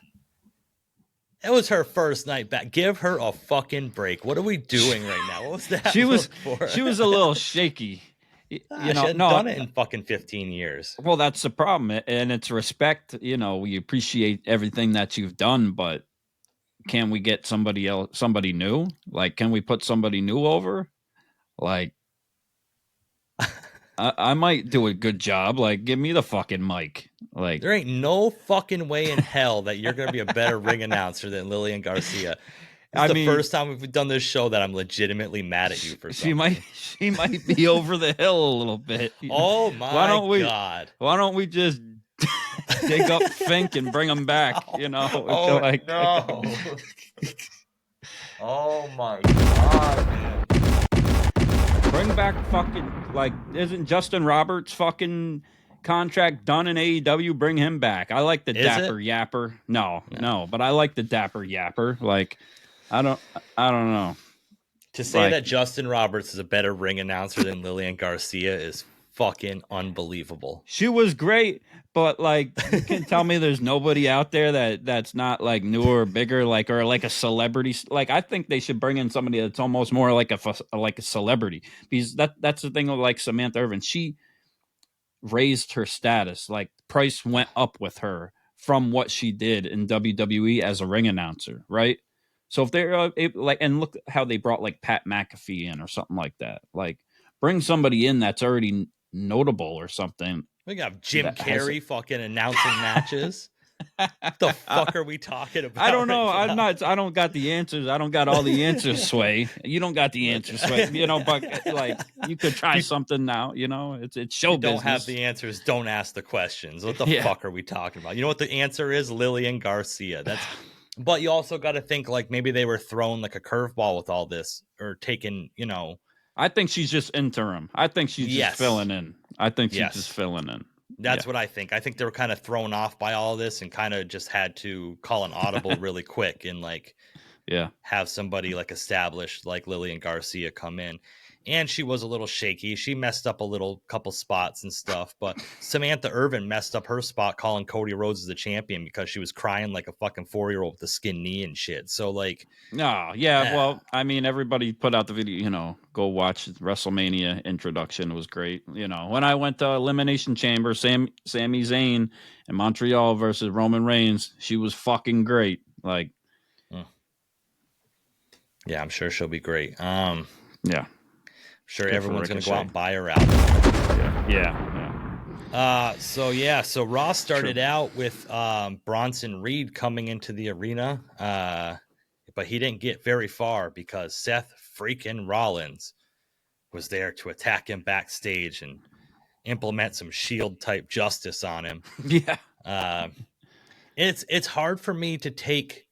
was her first night back. Give her a fucking break. What are we doing right now? What was that? She was a little shaky. She hadn't done it in fucking 15 years. Well, that's the problem, and it's respect. We appreciate everything that you've done, but can we get somebody new? Like, can we put somebody new over? Like, I might do a good job. Like, give me the fucking mic. Like, there ain't no fucking way in hell that you're gonna be a better ring announcer than Lillian Garcia. It's the first time we've done this show that I'm legitimately mad at you for something. She might be over the hill a little bit. Oh my God! Why don't we just dig up Fink and bring him back? Oh no! Oh my God, man! Bring back fucking, like, isn't Justin Roberts' fucking contract done in AEW? Bring him back. I like the dapper yapper. No, but I like the dapper yapper. Like, I don't know. To say that Justin Roberts is a better ring announcer than Lillian Garcia is fucking unbelievable. She was great, but like, you can tell me there's nobody out there that's not like newer or bigger, like, or like a celebrity. Like, I think they should bring in somebody that's almost more like a celebrity, because that's the thing with like Samantha Irvin. She raised her status. Like, price went up with her from what she did in WWE as a ring announcer, right? So if they're and look how they brought like Pat McAfee in or something like that. Like, bring somebody in that's already notable or something. We got Jim Carrey fucking announcing matches. The fuck are we talking about? I don't know. right I'm now? not. I don't got the answers. I don't got all the answers, Sway. You don't got the answers, Sway. But like you could try something now. It's show You don't business. have the answers. Don't ask the questions. What the Yeah. fuck are we talking about? You know what the answer is? Lillian Garcia. But you also got to think like maybe they were thrown like a curveball with all this or taken, I think she's just interim. I think she's just filling in. I think she's just filling in. That's what I think. I think they were kind of thrown off by all of this and kind of just had to call an audible really quick and have somebody like established like Lillian Garcia come in. And she was a little shaky. She messed up a couple spots and stuff. But Samantha Irvin messed up her spot calling Cody Rhodes as the champion because she was crying like a fucking 4-year-old with a skin knee and shit. So well, I mean, everybody put out the video, go watch WrestleMania introduction. It was great. When I went to Elimination Chamber, Sami Zayn in Montreal versus Roman Reigns, she was fucking great. Like, yeah, I'm sure she'll be great. Yeah. Sure, everyone's going to go out and buy her out. So Raw started out with Bronson Reed coming into the arena, but he didn't get very far because Seth freaking Rollins was there to attack him backstage and implement some Shield type justice on him. Yeah. It's hard for me to take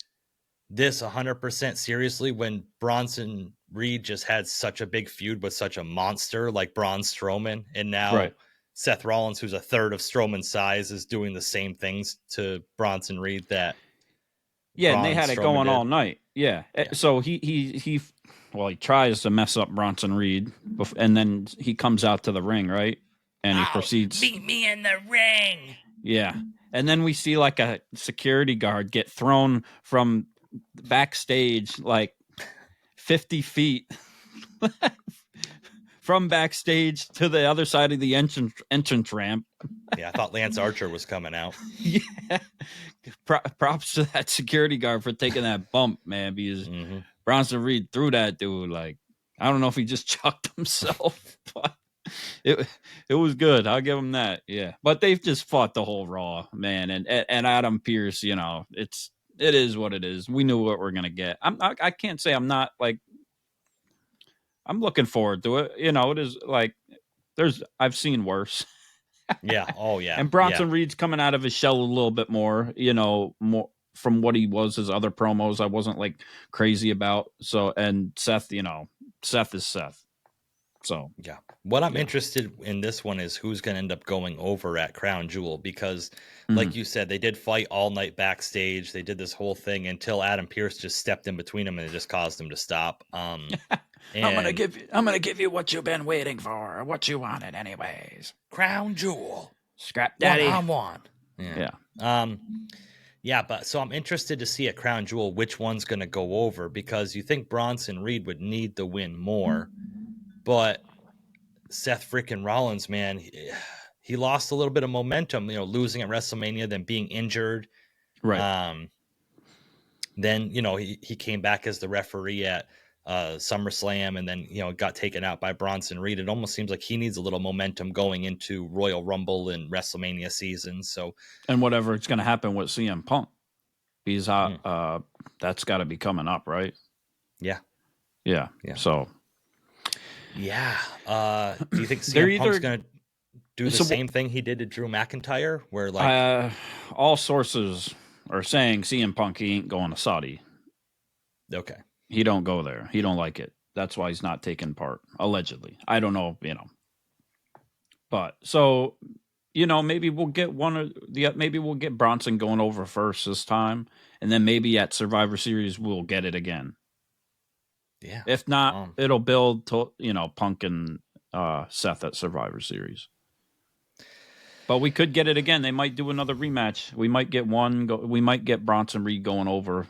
this 100% seriously when Bronson Reed just had such a big feud with such a monster like Braun Strowman, and now Seth Rollins, who's a third of Strowman's size, is doing the same things to Bronson Reed that and they had it going all night. Yeah. So he tries to mess up Bronson Reed, and then he comes out to the ring, right? And he proceeds, meet me in the ring. Yeah. And then we see like a security guard get thrown from backstage like 50 feet from backstage to the other side of the entrance ramp. Yeah, I thought Lance Archer was coming out. Yeah. Props to that security guard for taking that bump, man, because Bronson Reed threw that dude. Like, I don't know if he just chucked himself, but it was good. I'll give him that. Yeah. But they've just fought the whole Raw, man. And Adam Pearce, it is what it is. We knew what we're gonna get. I can't say I'm not like. I'm looking forward to it. It is like I've seen worse. Yeah. Oh yeah. And Bronson Reed's coming out of his shell a little bit more. More from what he was his other promos. I wasn't like crazy about. So and Seth, Seth is Seth. So yeah. What I'm interested in this one is who's going to end up going over at Crown Jewel because, like you said, they did fight all night backstage. They did this whole thing until Adam Pearce just stepped in between them and it just caused them to stop. I'm gonna give you what you've been waiting for, what you wanted, anyways. Crown Jewel, Scrap Daddy, 1-on-1. Yeah. But so I'm interested to see at Crown Jewel which one's going to go over because you think Bronson Reed would need the win more. But Seth freaking Rollins, man, he lost a little bit of momentum, losing at WrestleMania, then being injured. Right. Then, he came back as the referee at SummerSlam and then, got taken out by Bronson Reed. It almost seems like he needs a little momentum going into Royal Rumble and WrestleMania season. So, and whatever it's going to happen with CM Punk, he's that's got to be coming up, right? Yeah. So. Yeah. Do you think CM Punk's going to do the same thing he did to Drew McIntyre? Where all sources are saying CM Punk, he ain't going to Saudi. Okay. He don't go there. He don't like it. That's why he's not taking part, allegedly. I don't know, But so, maybe we'll get maybe we'll get Bronson going over first this time, and then maybe at Survivor Series we'll get it again. Yeah. If not, it'll build to Punk and Seth at Survivor Series. But we could get it again. They might do another rematch. We might get we might get Bronson Reed going over,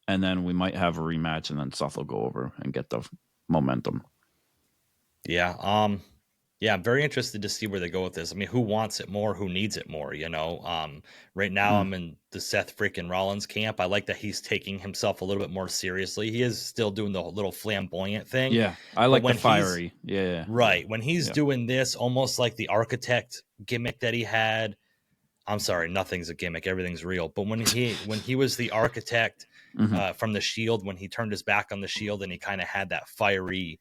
and then we might have a rematch, and then Seth will go over and get the momentum. Yeah. I'm very interested to see where they go with this. I mean, who wants it more? Who needs it more? Right now I'm in the Seth freaking Rollins camp. I like that he's taking himself a little bit more seriously. He is still doing the little flamboyant thing. Yeah. I like the fiery. Yeah. Right. When he's doing this, almost like the architect gimmick that he had, I'm sorry, nothing's a gimmick, everything's real. But when he was the architect from the Shield, when he turned his back on the Shield and he kind of had that fiery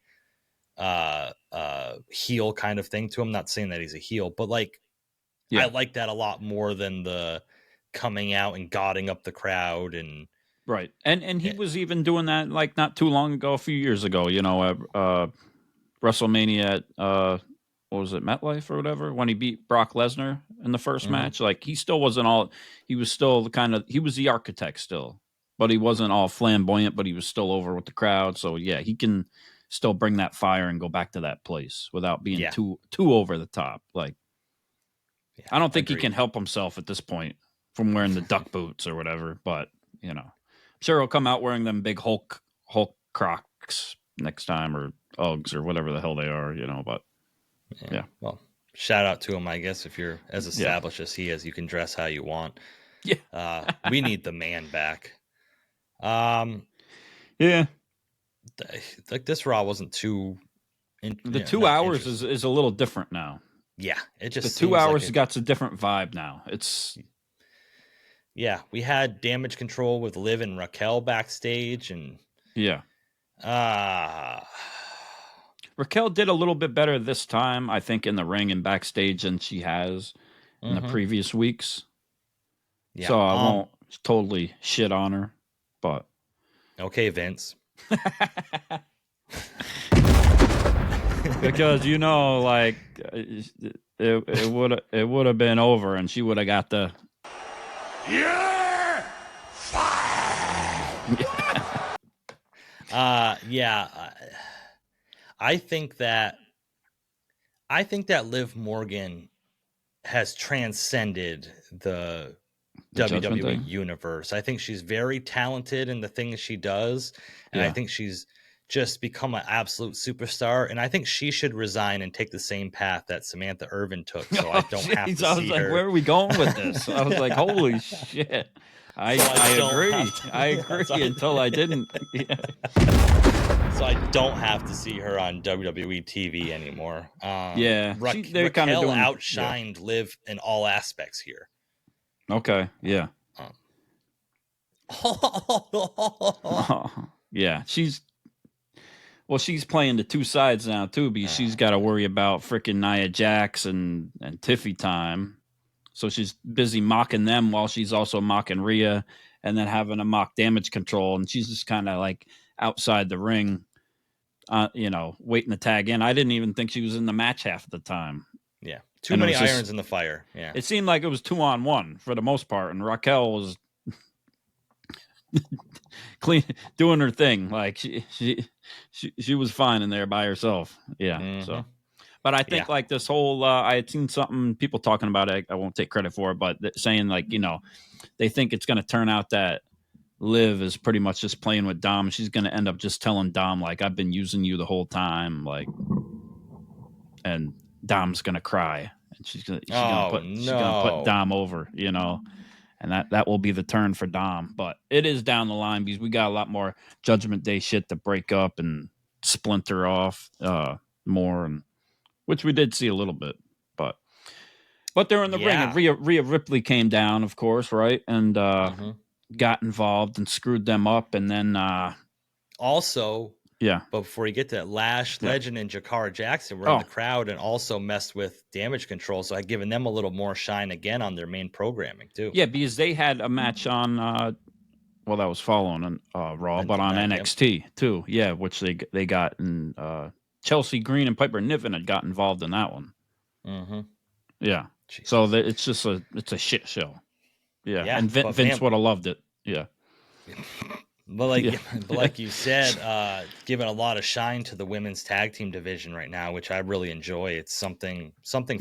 heel kind of thing to him. Not saying that he's a heel, but like I like that a lot more than the coming out and godding up the crowd and right. And he was even doing that like not too long ago, a few years ago, you know, WrestleMania at what was it, MetLife or whatever, when he beat Brock Lesnar in the first match. Like he still wasn't all, he was still he was the architect still, but he wasn't all flamboyant, but he was still over with the crowd. So yeah, he can still bring that fire and go back to that place without being too over the top. Like I don't think he can help himself at this point from wearing the duck boots or whatever, but you know, I'm sure he'll come out wearing them big Hulk Crocs next time, or Uggs or whatever the hell they are, you know, but yeah. Well, shout out to him, I guess. If you're as established as he is, you can dress how you want. Yeah. We need the man back. Yeah. Like this Raw wasn't too. The 2 hours is a little different now. Yeah. It just the 2 hours got a different vibe now. It's. Yeah. We had Damage Control with Liv and Raquel backstage and. Yeah. Raquel did a little bit better this time, I think, in the ring and backstage than she has in the previous weeks. Yeah, so I won't totally shit on her, but okay, Vince. Because you know, like it would have been over, and she would have got the I think that Liv Morgan has transcended the WWE universe. I think she's very talented in the things she does, and I think she's just become an absolute superstar. And I think she should resign and take the same path that Samantha Irvin took. So I don't have to see I was like, where are we going with this? I was like, holy shit. I agree until I didn't. Yeah. So I don't have to see her on WWE TV anymore. They're kind of outshined Liv in all aspects here. Okay, yeah. Yeah, she's playing the two sides now too, because she's got to worry about freaking Nia Jax and Tiffy time. So she's busy mocking them while she's also mocking Rhea, and then having to mock Damage Control, and she's just kind of like outside the ring, you know, waiting to tag in. I didn't even think she was in the match half the time. Yeah, too many irons in the fire. Yeah, it seemed like it was 2-on-1 for the most part, and Raquel was clean doing her thing. Like she was fine in there by herself. Yeah. So. But I think like this whole, I had seen something, people talking about it, I won't take credit for it, but saying like, you know, they think it's going to turn out that Liv is pretty much just playing with Dom. She's going to end up just telling Dom, like, I've been using you the whole time. Like, and Dom's going to cry. And she's going to put Dom over, you know, and that will be the turn for Dom. But it is down the line because we got a lot more Judgment Day shit to break up and splinter off more, and which we did see a little bit, but they're in the ring. And Rhea Ripley came down, of course, right, and got involved and screwed them up, and then also, but before you get to that, Lash, Legend, and Jakara Jackson were in the crowd and also messed with Damage Control, so I'd given them a little more shine again on their main programming too. Yeah, because they had a match on, that was following on Raw, but on NXT too. Yeah, which they got in. Chelsea Green and Piper Niven had got involved in that one. Yeah. Jesus. So it's just it's a shit show. Yeah. And Vince would have loved it. Yeah. But like you said, giving a lot of shine to the women's tag team division right now, which I really enjoy. It's something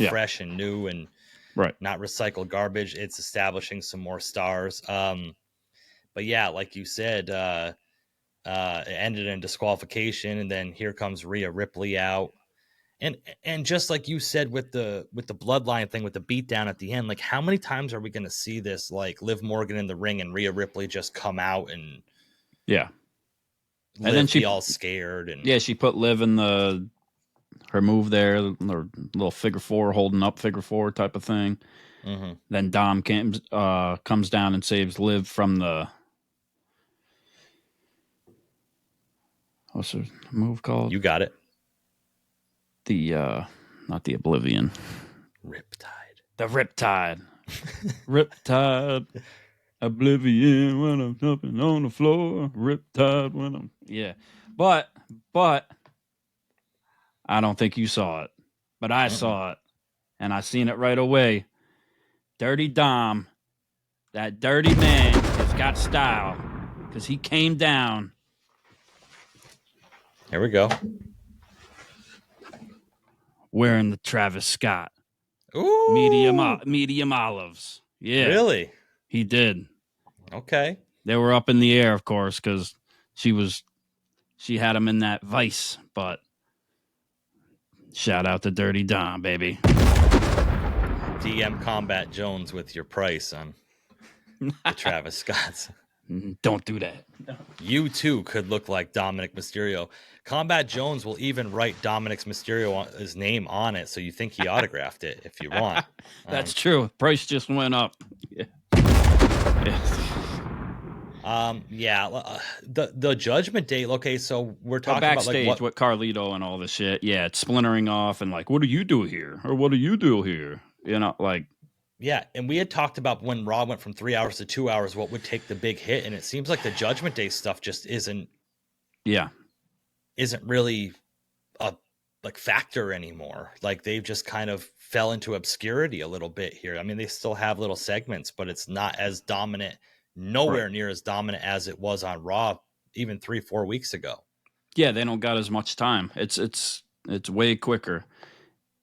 fresh and new and not recycled garbage. It's establishing some more stars. But yeah, like you said, it ended in disqualification, and then here comes Rhea Ripley out, and just like you said with the Bloodline thing, with the beatdown at the end, like how many times are we going to see this? Like Liv Morgan in the ring and Rhea Ripley just come out and and then she all scared, and she put Liv in her move there, her little figure four, holding up figure four type of thing. Mm-hmm. Then Dom comes down and saves Liv from the, what's the move called? You got it. The not the Oblivion. Riptide. The Riptide. Riptide. Oblivion when I'm jumping on the floor. Riptide when I'm, yeah. But I don't think you saw it. But I saw it. And I seen it right away. Dirty Dom, that dirty man, has got style. Because he came down. Here we go. Wearing the Travis Scott. Ooh. Medium olives. Yeah. Really? He did. Okay. They were up in the air, of course, because she had him in that vice, but shout out to Dirty Dom, baby. DM Combat Jones with your price on the Travis Scotts. Don't do that. You too could look like Dominic Mysterio. Combat Jones will even write Dominic Mysterio's name on it, so you think he autographed it if you want. That's true. Price just went up. Yeah. The Judgment Day. Okay, so we're talking backstage about like with Carlito and all this shit. Yeah, it's splintering off and like, what do you do here? Or what do you do here? You know, like. Yeah, and we had talked about when Raw went from 3 hours to 2 hours, what would take the big hit, and it seems like the Judgment Day stuff just isn't really a factor anymore. Like they've just kind of fell into obscurity a little bit here. I mean, they still have little segments, but it's not as dominant, nowhere near as dominant as it was on Raw even 3-4 weeks ago. Yeah, they don't got as much time. It's way quicker,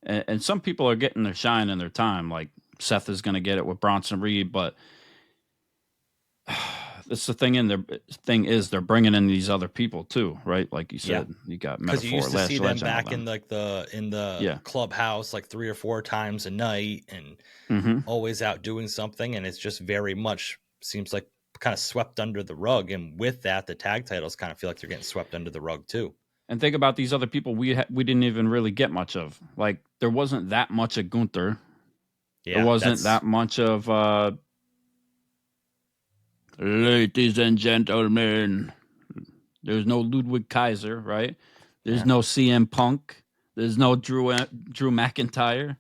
and some people are getting their shine in their time. Like Seth is going to get it with Bronson Reed, but that's the thing. Thing is, they're bringing in these other people too, right? Like you said, you got Metaphor, because you used to see them back in them. in the clubhouse like 3 or 4 times a night, and always out doing something, and it's just very much seems like kind of swept under the rug. And with that, the tag titles kind of feel like they're getting swept under the rug too. And think about these other people we didn't even really get much of. Like there wasn't that much of Gunther. There wasn't that much of ladies and gentlemen. There's no Ludwig Kaiser, right? There's no CM Punk. There's no Drew McIntyre.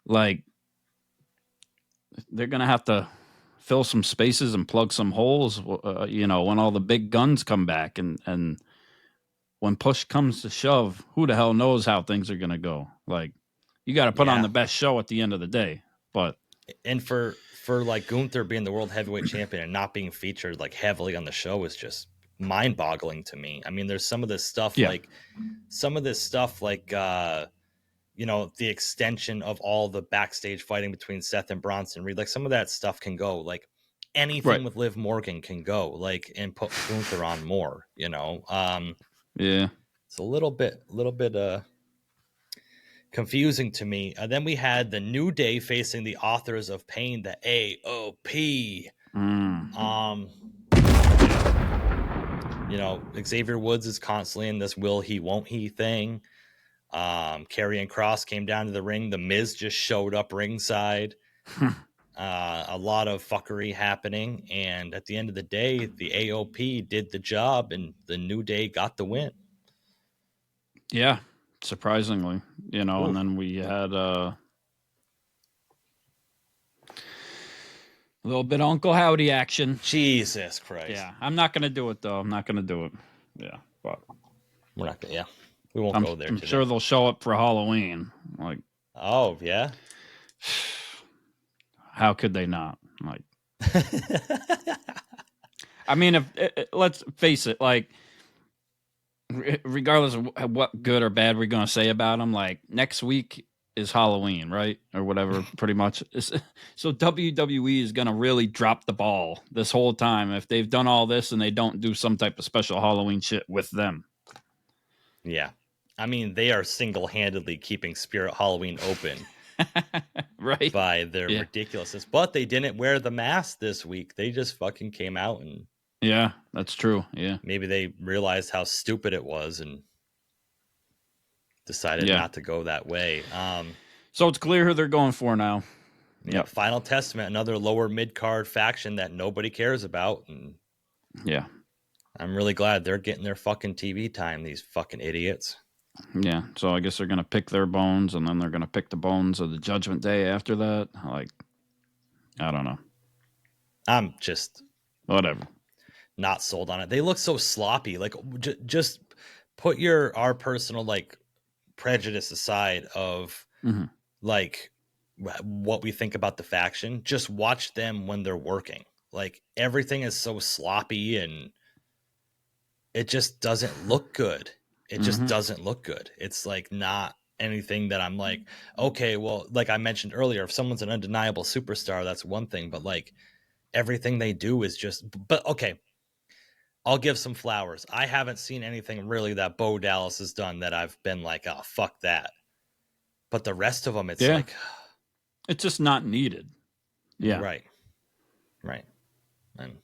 Like they're gonna have to fill some spaces and plug some holes. When all the big guns come back, and when push comes to shove, who the hell knows how things are gonna go? Like. You got to put on the best show at the end of the day, and for like Gunther being the world heavyweight champion and not being featured like heavily on the show is just mind-boggling to me. I mean, there's some of this stuff like the extension of all the backstage fighting between Seth and Bronson Reed. Like some of that stuff can go. Like anything with Liv Morgan can go. Like and put Gunther on more. It's a little bit confusing to me. And then we had the New Day facing the Authors of Pain, the AOP. Xavier Woods is constantly in this will he won't he thing. Karrion Kross came down to the ring. The Miz just showed up ringside. A lot of fuckery happening, and at the end of the day, the AOP did the job, and the New Day got the win. Yeah. Surprisingly, and then we had a little bit of Uncle Howdy action. Jesus Christ. Yeah, I'm not going to do it, though. I'm not going to do it. Yeah, but we're not going to, we won't go there I'm today. sure they'll show up for Halloween. Like, oh, yeah? How could they not? Like, I mean, let's face it, like, regardless of what good or bad we're going to say about them, like next week is Halloween, right? Or whatever, pretty much. So WWE is going to really drop the ball this whole time if they've done all this and they don't do some type of special Halloween shit with them. Yeah. I mean, they are single-handedly keeping Spirit Halloween open. Right. By their ridiculousness. But they didn't wear the mask this week. They just fucking came out and... Yeah, that's true. Yeah. Maybe they realized how stupid it was and decided not to go that way. So it's clear who they're going for now. Yeah, Final Testament, another lower mid-card faction that nobody cares about. And yeah. I'm really glad they're getting their fucking TV time, these fucking idiots. Yeah, so I guess they're going to pick their bones, and then they're going to pick the bones of the Judgment Day after that. Like, I don't know. I'm just... Whatever. Not sold on it. They look so sloppy. Like, just put our personal, like, prejudice aside of, like, what we think about the faction. Just watch them when they're working. Like, everything is so sloppy and it just doesn't look good. It just doesn't look good. It's like not anything that I'm like, okay, well, like I mentioned earlier, if someone's an undeniable superstar, that's one thing, but like everything they do is just, but okay, I'll give some flowers. I haven't seen anything really that Bo Dallas has done that I've been like, oh, fuck that. But the rest of them, it's like, it's just not needed. Yeah. Right. And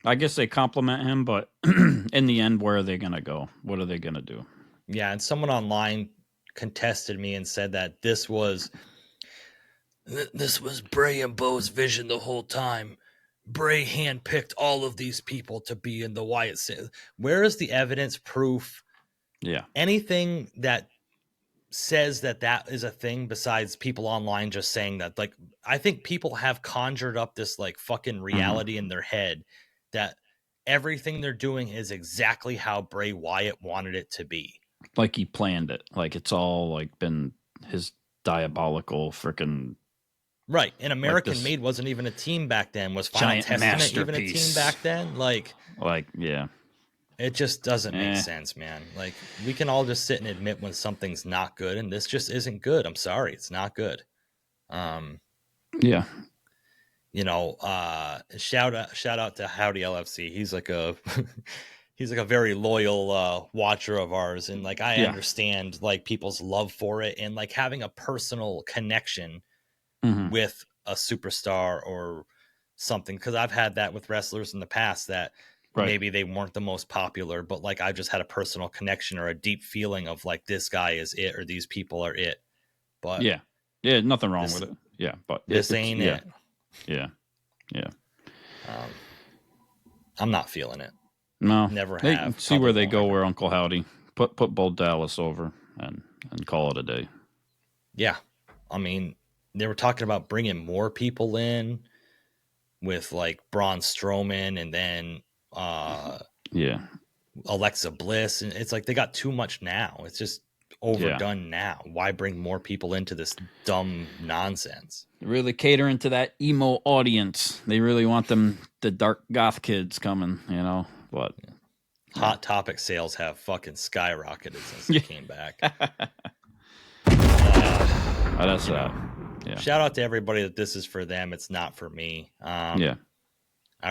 I guess they compliment him, but in the end, where are they going to go? What are they going to do? Yeah. And someone online contested me and said that this was Bray and Bo's vision the whole time. Bray handpicked all of these people to be in the Wyatt Six. Where is the evidence, proof? Yeah. Anything that says that is a thing besides people online just saying that? Like, I think people have conjured up this like fucking reality in their head that everything they're doing is exactly how Bray Wyatt wanted it to be. Like he planned it. Like it's all like been his diabolical freaking... Right. And American Made wasn't even a team back then. Was Final Testament even a team back then? Like, yeah. It just doesn't make sense, man. Like, we can all just sit and admit when something's not good, and this just isn't good. I'm sorry. It's not good. Yeah. You know, shout out to Howdy LFC. He's like a very loyal watcher of ours. And like, I understand like people's love for it and like having a personal connection with a superstar or something. Cause I've had that with wrestlers in the past that maybe they weren't the most popular, but like I just had a personal connection or a deep feeling of like, this guy is it, or these people are it. But yeah, nothing wrong with it. Yeah. But this ain't it. Yeah. I'm not feeling it. No, never they have. See where they go. Where Uncle Howdy put Bo Dallas over and call it a day. Yeah. I mean, they were talking about bringing more people in with like Braun Strowman and then Alexa Bliss, and it's like they got too much now. It's just overdone now. Why bring more people into this dumb nonsense? Really catering to that emo audience. They really want the dark goth kids coming, you know. But Hot Topic sales have fucking skyrocketed since they came back. That's that. Yeah. Shout out to everybody that this is for them. It's not for me. I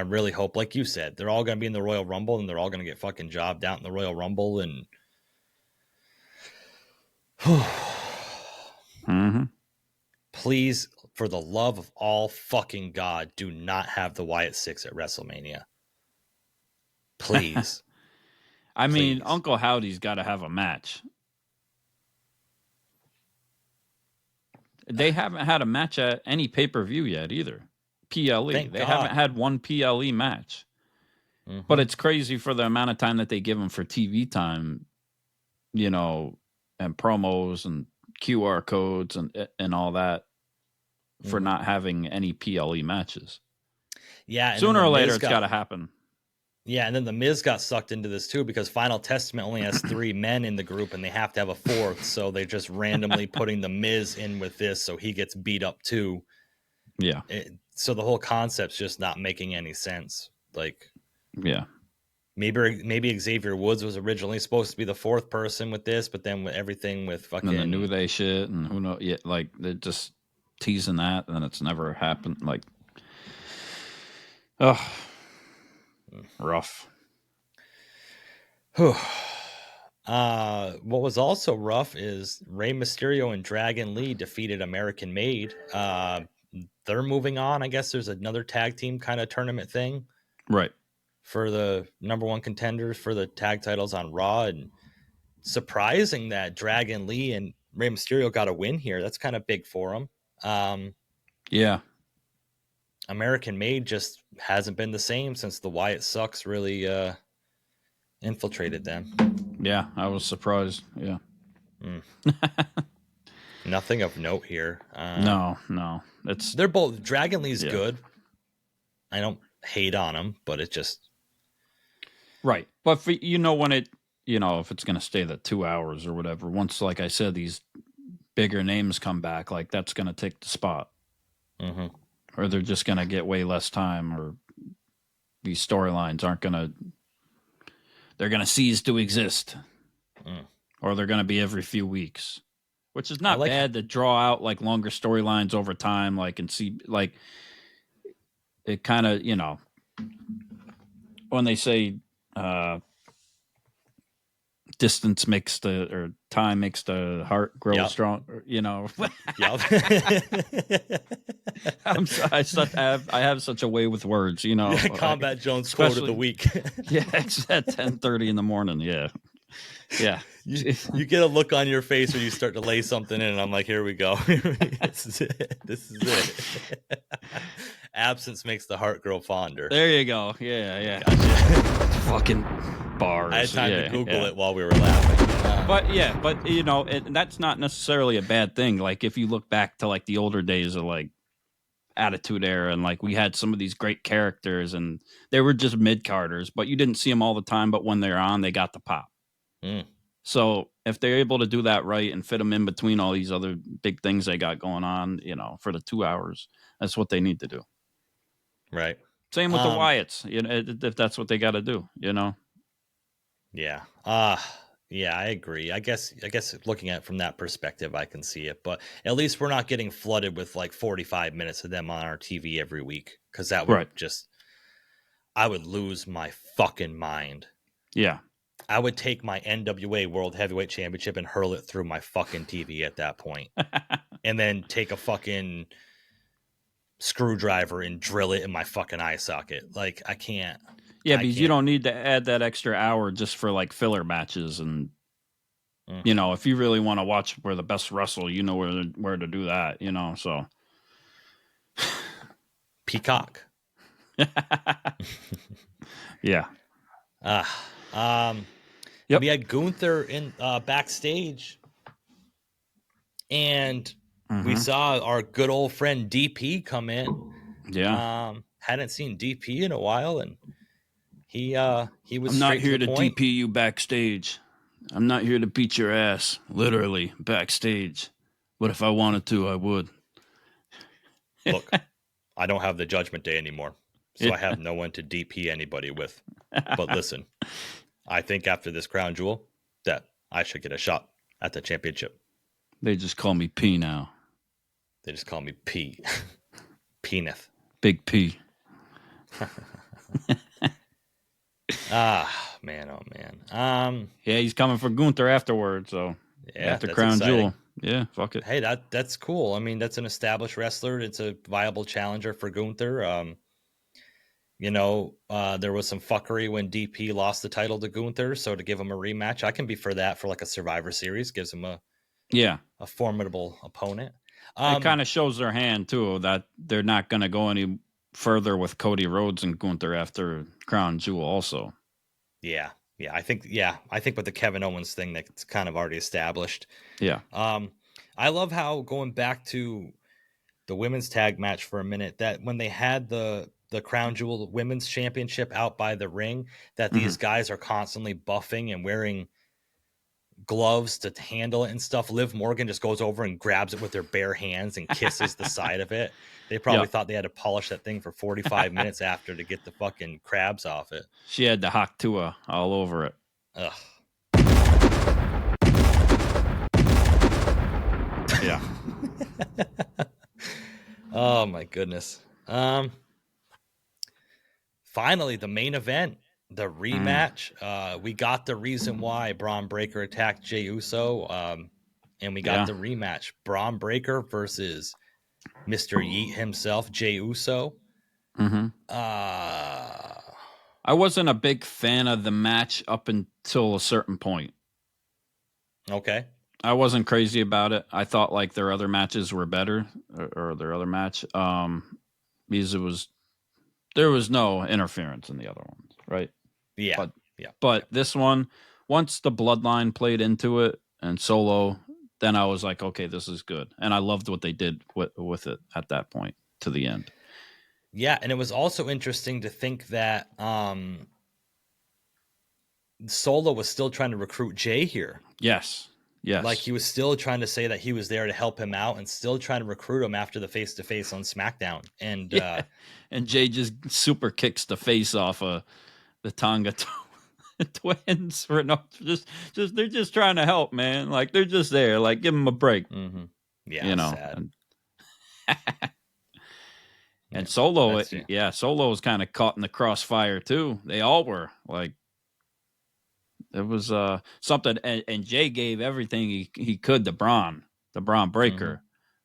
really hope, like you said, they're all going to be in the Royal Rumble and they're all going to get fucking jobbed out in the Royal Rumble. And please, for the love of all fucking God, do not have the Wyatt Six at WrestleMania. Please. I mean, Uncle Howdy's got to have a match. They haven't had a match at any pay-per-view yet either. PLE. They haven't had one PLE match. But it's crazy for the amount of time that they give them for TV time, you know, and promos and QR codes and all that for not having any PLE matches. Yeah. Sooner or later, it's got to happen. Yeah, and then The Miz got sucked into this too because Final Testament only has 3 men in the group and they have to have a 4th, so they're just randomly putting The Miz in with this so he gets beat up too. Yeah. So the whole concept's just not making any sense. Like, yeah. Maybe Xavier Woods was originally supposed to be the 4th person with this, but then with everything with fucking... And the New Day shit and who knows, like, they're just teasing that and it's never happened. Like, rough. What was also rough is Rey Mysterio and Dragon Lee defeated American Made. They're moving on. I guess there's another tag team kind of tournament thing. Right. For the number 1 contenders for the tag titles on Raw. And surprising that Dragon Lee and Rey Mysterio got a win here. That's kind of big for them. Yeah. American Made just hasn't been the same since the Wyatt Sucks really infiltrated them. Yeah, I was surprised. Yeah. Nothing of note here. No. They're both. Dragon Lee's Yeah. good. I don't hate on him, but it just right. But for, when it, if it's going to stay the 2 hours or whatever, once, like I said, these bigger names come back, like that's going to take the spot. Mm-hmm. Or they're just going to get way less time, or these storylines aren't going to, they're going to cease to exist. Or they're going to be every few weeks, which is not bad to draw out like longer storylines over time, like, and see, like, it kind of, when they say distance makes or time makes the heart grow strong, I have such a way with words, Combat Jones quote of the week. Yeah, it's at 10:30 in the morning. Yeah. You get a look on your face when you start to lay something in, and I'm like, here we go. This is it. Absence makes the heart grow fonder. There you go. Yeah. Gotcha. Fucking bars. I had time to Google it while we were laughing. But that's not necessarily a bad thing. Like if you look back to like the older days of like Attitude Era, and like we had some of these great characters, and they were just mid-carders, but you didn't see them all the time. But when they're on, they got the pop. So if they're able to do that right and fit them in between all these other big things they got going on, for the 2 hours, that's what they need to do. Right. Same with the Wyatts, if that's what they got to do, Yeah. Yeah, I agree. I guess looking at it from that perspective, I can see it, but at least we're not getting flooded with like 45 minutes of them on our TV every week, because that would I would lose my fucking mind. Yeah. I would take my NWA World Heavyweight Championship and hurl it through my fucking TV at that point. And then take a fucking screwdriver and drill it in my fucking eye socket. Like, I can't. Yeah, because you don't need to add that extra hour just for like filler matches. And, if you really want to watch where the best wrestle, you know where to do that, so. Peacock. Yeah. Yep. We had Gunther in backstage, and we saw our good old friend DP come in. Yeah. Hadn't seen DP in a while, and he was. I'm not here to DP you backstage. I'm not here to beat your ass, literally backstage. But if I wanted to, I would. Look, I don't have the Judgment Day anymore, so I have no one to DP anybody with. But listen, I think after this crown jewel that I should get a shot at the championship. They just call me P now. They just call me P. Peneth. Big P. Man, oh man. Yeah, he's coming for Gunther afterwards, so after crown exciting. jewel. Yeah, fuck it. Hey, that's cool. I mean, that's an established wrestler. It's a viable challenger for Gunther. There was some fuckery when DP lost the title to Gunther, so to give him a rematch, I can be for that, for like a Survivor Series, gives him a formidable opponent. It kind of shows their hand too, that they're not going to go any further with Cody Rhodes and Gunther after crown jewel also. Yeah. I think with the Kevin Owens thing, that's kind of already established. Yeah. I love how, going back to the women's tag match for a minute, that when they had the crown jewel women's championship out by the ring, that these guys are constantly buffing and wearing gloves to handle it and stuff. Liv Morgan just goes over and grabs it with her bare hands and kisses the side of it. They probably thought they had to polish that thing for 45 minutes after to get the fucking crabs off it. She had the Haktua all over it. Ugh. Yeah. Oh my goodness. Finally, the main event, the rematch. We got the reason why Braun Breaker attacked Jey Uso, and we got the rematch. Braun Breaker versus Mr. Yeet himself, Jey Uso. I wasn't a big fan of the match up until a certain point. Okay. I wasn't crazy about it. I thought like their other matches were better, or their other match. because there was no interference in the other ones, right? Yeah. But this one, once the bloodline played into it and Solo, then I was like, okay, this is good. And I loved what they did with it at that point to the end. Yeah, and it was also interesting to think that Solo was still trying to recruit Jey here. Yes. Like he was still trying to say that he was there to help him out and still trying to recruit him after the face-to-face on SmackDown. And and Jey just super kicks the face off of the Tonga twins for no just they're just trying to help, man. Like they're just there. Like give them a break. Mm-hmm. Yeah, you know. sad. And Solo, Solo was kind of caught in the crossfire too. They all were. Like it was something, and Jey gave everything he could to Bron Breaker,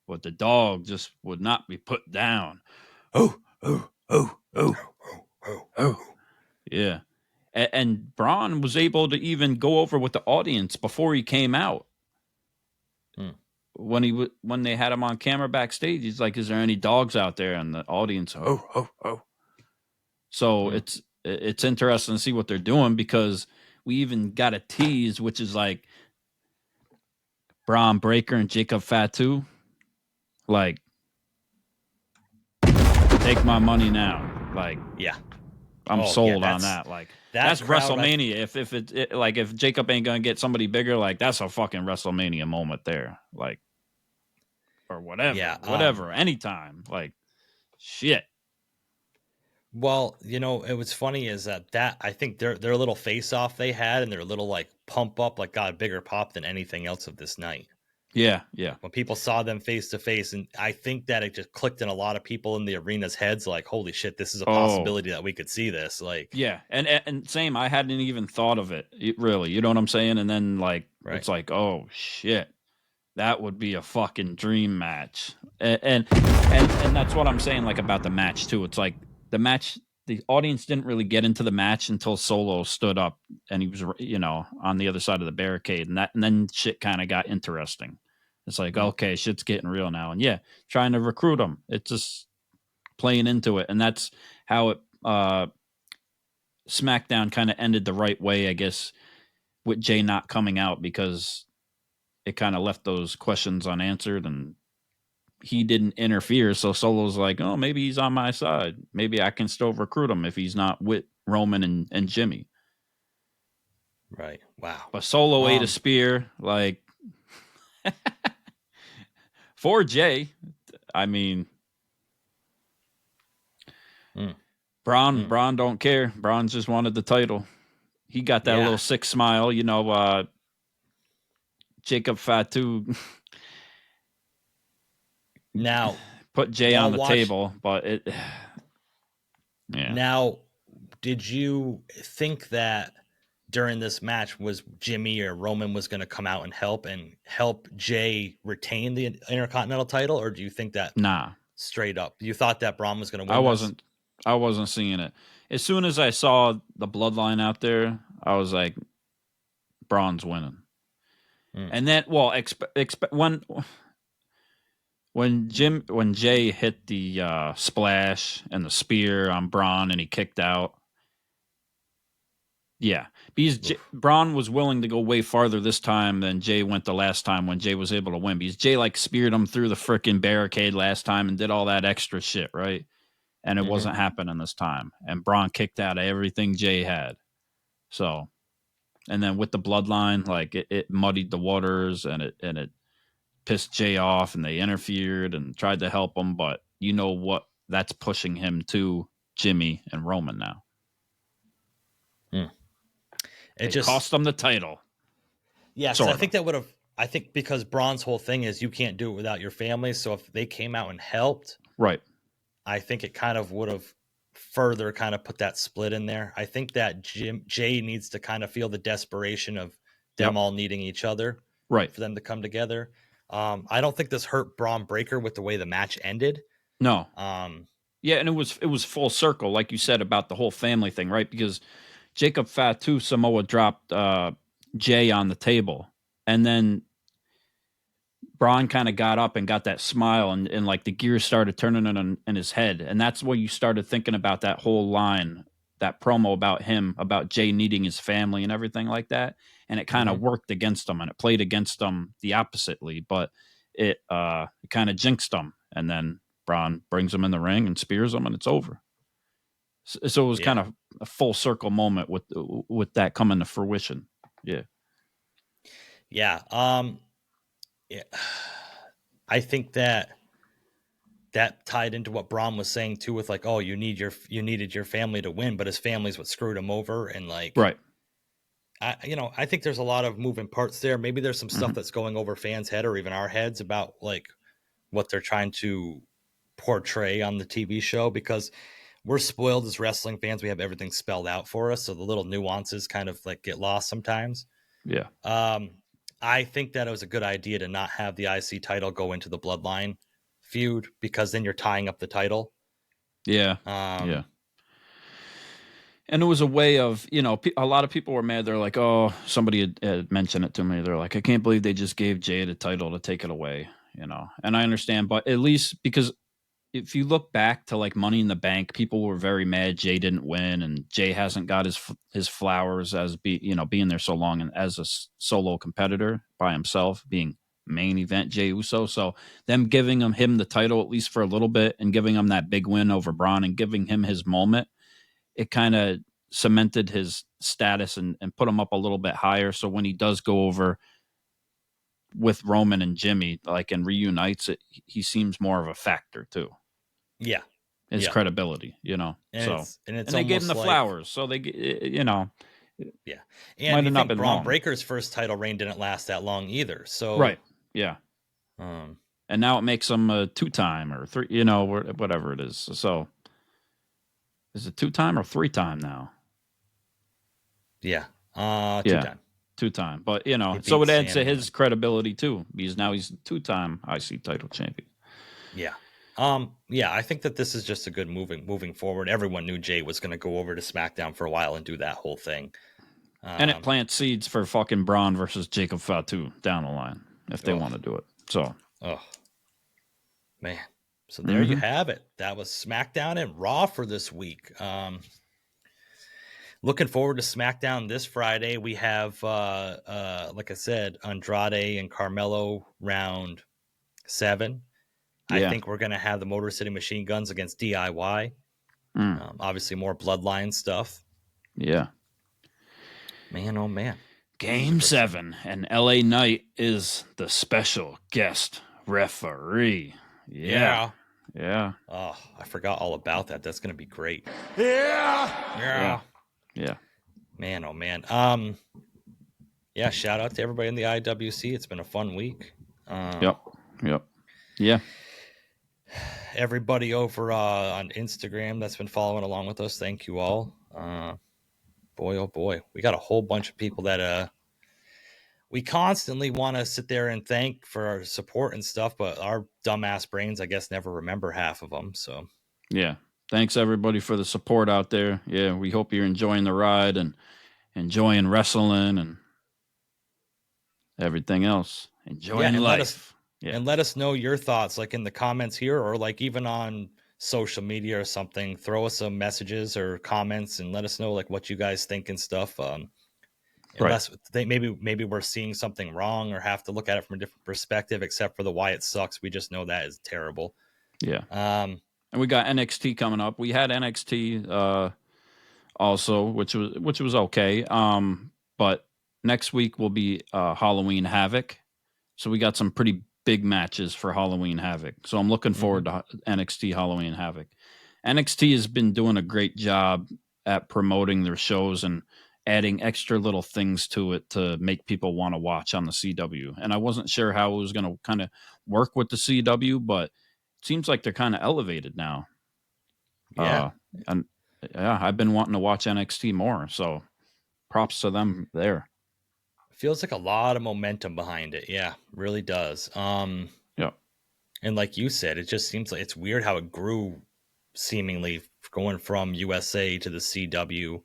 but the dog just would not be put down. Oh. Yeah. And Bron was able to even go over with the audience before he came out. When they had him on camera backstage, he's like, "Is there any dogs out there?" And the audience, oh. So it's interesting to see what they're doing, because we even got a tease, which is like Bron Breakker and Jacob Fatu. Like, take my money now. Like, yeah, I'm sold on that. Like, that's WrestleMania. If Jacob ain't gonna get somebody bigger, like that's a fucking WrestleMania moment there. Like, or whatever. Yeah, whatever. Anytime. Like, shit. Well, it was funny is that I think their little face off they had and their little like pump up like got a bigger pop than anything else of this night. Yeah. When people saw them face to face, and I think that it just clicked in a lot of people in the arena's heads, like, holy shit, this is a possibility that we could see this. Like, yeah, and same, I hadn't even thought of it really. You know what I'm saying? And then like It's like, oh shit, that would be a fucking dream match. And that's what I'm saying, like about the match too. It's like the match. The audience didn't really get into the match until Solo stood up and he was, on the other side of the barricade, and then shit kind of got interesting. It's like, okay, shit's getting real now. And yeah, trying to recruit them. It's just playing into it. And that's how it, SmackDown kind of ended the right way, I guess, with Jey not coming out, because it kind of left those questions unanswered and he didn't interfere. So Solo's like, oh, maybe he's on my side. Maybe I can still recruit him if he's not with Roman and Jimmy. Right. Wow. But Solo ate a spear, like, for Jey. I mean, Bron don't care. Bron just wanted the title. He got that little sick smile, Jacob Fatu now put Jey on the table, but it. Yeah. Now, did you think that during this match was Jimmy or Roman was going to come out and help Jey retain the Intercontinental title, or do you think that straight up you thought that Bron was going to win? I wasn't seeing it. As soon as I saw the bloodline out there, I was like, Bron's winning. And then, when Jey hit the splash and the spear on Bron and he kicked out, yeah, because Bron was willing to go way farther this time than Jey went the last time when Jey was able to win, because Jey like speared him through the freaking barricade last time and did all that extra shit, right? And it wasn't happening this time. And Bron kicked out of everything Jey had. So, and then with the bloodline, like it muddied the waters and it pissed Jey off, and they interfered and tried to help him. But you know what? That's pushing him to Jimmy and Roman now. It just cost them the title. Yes, I think that would have. I think because Bron's whole thing is you can't do it without your family. So if they came out and helped, right, I think it kind of would have further kind of put that split in there. I think that Jey needs to kind of feel the desperation of them all needing each other, right, for them to come together. I don't think this hurt Bron Breakker with the way the match ended. No. Yeah, and it was full circle, like you said about the whole family thing, right? Because Jacob Fatu Samoa dropped Jey on the table, and then Bron kind of got up and got that smile, and like the gears started turning in his head. And that's when you started thinking about that whole line, that promo about him, about Jey needing his family and everything like that. And it kind of worked against him, and it played against him the oppositely, but it kind of jinxed him. And then Bron brings him in the ring and spears him, and it's over. So it was kind of a full circle moment with that coming to fruition. Yeah. Yeah. I think that tied into what Bron was saying too, with like, oh, you needed your family to win, but his family's what screwed him over. And like, right. I think there's a lot of moving parts there. Maybe there's some stuff that's going over fans' head or even our heads about like what they're trying to portray on the TV show, because we're spoiled as wrestling fans. We have everything spelled out for us. So the little nuances kind of like get lost sometimes. Yeah. I think that it was a good idea to not have the IC title go into the Bloodline feud, because then you're tying up the title. Yeah. Yeah. And it was a way of, a lot of people were mad. They're like, oh, somebody had mentioned it to me. They're like, I can't believe they just gave Jey the title to take it away, and I understand, but at least, because if you look back to like Money in the Bank, people were very mad Jey didn't win, and Jey hasn't got his flowers as being there so long and as a solo competitor by himself, being main event Jey Uso. So them giving him the title at least for a little bit and giving him that big win over Bron and giving him his moment, it kind of cemented his status and put him up a little bit higher. So when he does go over with Roman and Jimmy, like, and reunites it, he seems more of a factor too. Yeah. His credibility, And they gave him the flowers. So they, yeah. And you think Braun Breaker's first title reign didn't last that long either. So, right. Yeah. And now it makes him a 2-time or 3, whatever it is. So is it 2-time or 3-time now? Yeah. 2-time. 2-time. But, so it adds to his credibility too, because now he's 2-time IC title champion. Yeah. I think that this is just a good moving forward. Everyone knew Jey was going to go over to SmackDown for a while and do that whole thing. And it plants seeds for fucking Bron versus Jacob Fatu down the line, if they want to do it. So, man. So there you have it. That was SmackDown and Raw for this week. Looking forward to SmackDown this Friday. We have, like I said, Andrade and Carmelo round 7. I think we're going to have the Motor City Machine Guns against DIY. Obviously, more Bloodline stuff. Yeah. Man, oh, man. Game 7, and LA Knight is the special guest referee. Yeah. Oh, I forgot all about that. That's going to be great. Yeah. Man, oh, man. Shout out to everybody in the IWC. It's been a fun week. Yep. Yeah. Everybody over on Instagram that's been following along with us, thank you all. Boy, oh boy, we got a whole bunch of people that we constantly want to sit there and thank for our support and stuff, but our dumbass brains, I guess, never remember half of them. So, yeah, thanks everybody for the support out there. Yeah, we hope you're enjoying the ride and enjoying wrestling and everything else. Enjoying life. And let us know your thoughts, like in the comments here, or like even on social media or something. Throw us some messages or comments and let us know like what you guys think and stuff. Unless maybe we're seeing something wrong or have to look at it from a different perspective, except for the Wyatt sucks. We just know that is terrible. Yeah. And we got NXT coming up. We had NXT also, which was okay. But next week will be Halloween Havoc. So we got some pretty big matches for Halloween Havoc. So I'm looking forward to NXT Halloween Havoc. NXT has been doing a great job at promoting their shows and adding extra little things to it to make people want to watch on the CW. And I wasn't sure how it was going to kind of work with the CW, but it seems like they're kind of elevated now. Yeah. I've been wanting to watch NXT more. So props to them there. Feels like a lot of momentum behind it. Yeah, really does. Yeah. And like you said, it just seems like it's weird how it grew seemingly going from USA to the CW.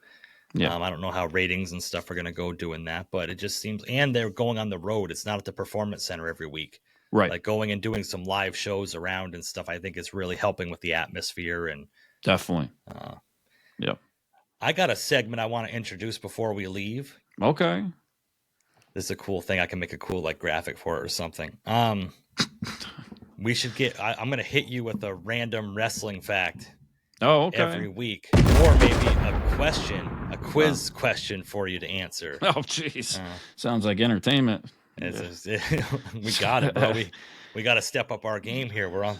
Yeah. I don't know how ratings and stuff are going to go doing that, but it just seems, and they're going on the road. It's not at the Performance Center every week. Right. Like going and doing some live shows around and stuff, I think is really helping with the atmosphere. And Definitely. Yep. I got a segment I want to introduce before we leave. Okay. This is a cool thing. I can make a cool like graphic for it or something. We should get. I'm going to hit you with a random wrestling fact. Oh, okay. Every week, or maybe a quiz question for you to answer. Oh, jeez. Sounds like entertainment. We got it, bro. We got to step up our game here. We're a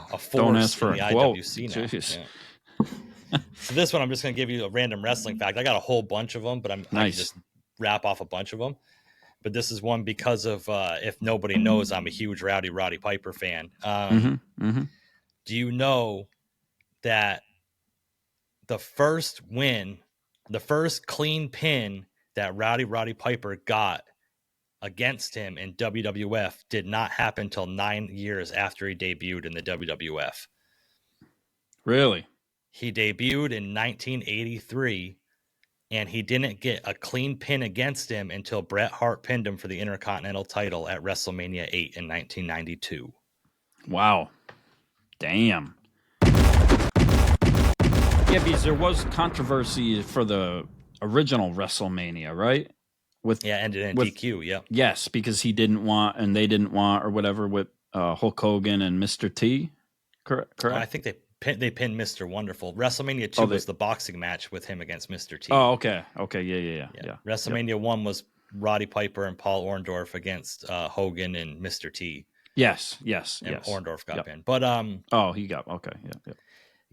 force Don't ask for in the a quote. IWC now. Jeez. Yeah. So this one, I'm just going to give you a random wrestling fact. I got a whole bunch of them, but I can just wrap off a bunch of them. But this is one because of, if nobody knows, I'm a huge Roddy Piper fan. Do you know that the first clean pin that Roddy Piper got against him in WWF did not happen until 9 years after he debuted in the WWF? Really? He debuted in 1983, and he didn't get a clean pin against him until Bret Hart pinned him for the Intercontinental title at WrestleMania 8 in 1992. Wow. Damn. Yeah, because there was controversy for the original WrestleMania, right? Ended in DQ, yeah. Yes, because he didn't want, and they didn't want, or whatever, with Hulk Hogan and Mr. T, correct? I think they pinned Mr. Wonderful. WrestleMania 2 was the boxing match with him against Mr. T. Oh, okay. Yeah. WrestleMania 1 was Roddy Piper and Paul Orndorff against Hogan and Mr. T. Yes. And Orndorff got pinned. But he got, okay. Yeah.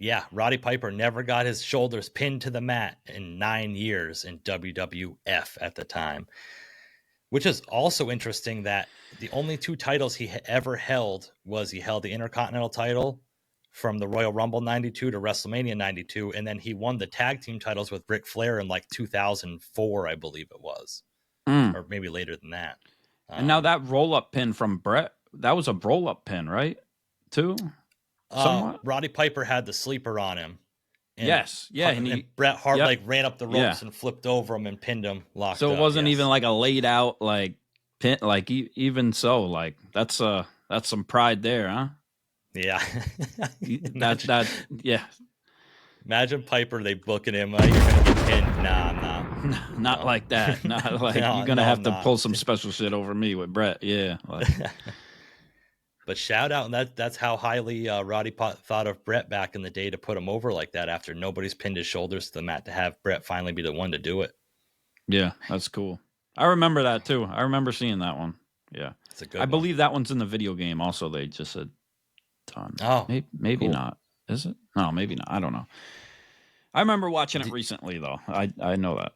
Yeah, Roddy Piper never got his shoulders pinned to the mat in 9 years in WWF at the time, which is also interesting that the only two titles he ever held was he held the Intercontinental title from the Royal Rumble 92 to WrestleMania 92, and then he won the tag team titles with Ric Flair in like 2004, I believe it was, or maybe later than that. And now that roll-up pin from Bret, that was a roll-up pin, right? Too? Roddy Piper had the sleeper on him. And yes, yeah. And Bret Hart ran up the ropes and flipped over him and pinned him, locked up. So it wasn't even like a laid out like pin, like even so, like that's some pride there, huh? Yeah. Yeah. Imagine Piper, they booking him, you're gonna get pinned. Nah. Not like that. Not like you're gonna have to pull some special shit over me with Bret. Yeah. Like. But shout out, and that's how highly Roddy thought of Bret back in the day to put him over like that after nobody's pinned his shoulders to the mat, to have Bret finally be the one to do it. Yeah, that's cool. I remember that too. I remember seeing that one. Yeah, it's a good. I believe that one's in the video game. Also, they just said done. Oh, maybe cool. not. Is it? No, maybe not. I don't know. I remember watching it recently though. I know that.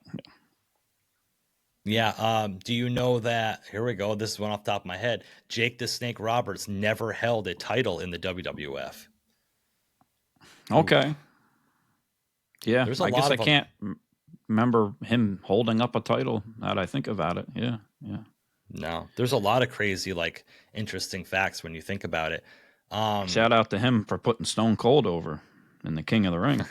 Yeah. Do you know that? Here we go. This is one off the top of my head. Jake the Snake Roberts never held a title in the WWF. Okay. Yeah. There's a I lot guess I of can't remember him holding up a title. Now that I think about it. Yeah. No, there's a lot of crazy, like, interesting facts when you think about it. Shout out to him for putting Stone Cold over in the King of the Ring.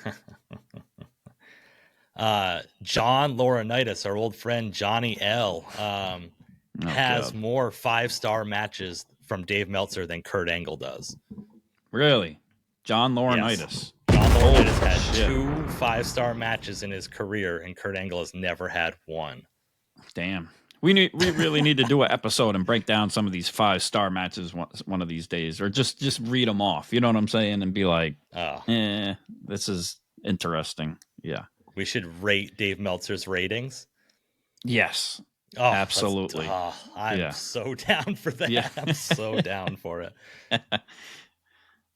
John Laurinaitis, our old friend Johnny L, has more 5-star matches from Dave Meltzer than Kurt Angle does. Really? John Laurinaitis. Yes. John Laurinaitis had 2 5-star matches in his career, and Kurt Angle has never had one. Damn. We really need to do an episode and break down some of these 5-star matches one of these days, or just read them off. You know what I'm saying? And be like, this is interesting. Yeah. We should rate Dave Meltzer's ratings. Yes. Oh, absolutely. I'm so down for that. Yeah. I'm so down for it.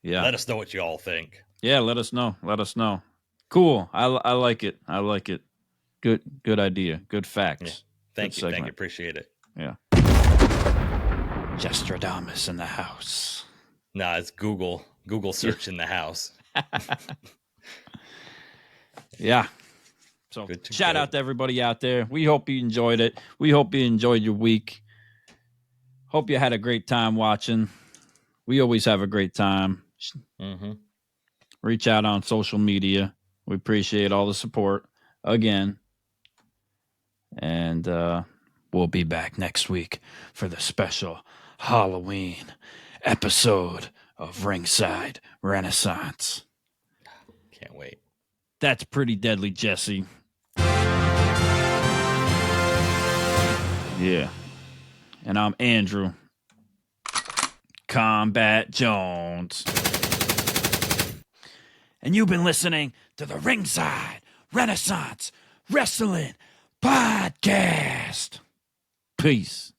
Yeah. Let us know what you all think. Yeah, let us know. Cool. I like it. Good idea. Good facts. Yeah. Thank you. Appreciate it. Yeah. Jestradamus in the house. Nah, it's Google search in the house. Yeah. So shout out to everybody out there. We hope you enjoyed it. We hope you enjoyed your week. Hope you had a great time watching. We always have a great time. Mm-hmm. Reach out on social media. We appreciate all the support again. And we'll be back next week for the special Halloween episode of Ringside Renaissance. Can't wait. That's pretty deadly, Jesse. Yeah. And I'm Andrew Kombat Jones. And you've been listening to the Ringside Renaissance Wrestling Podcast. Peace.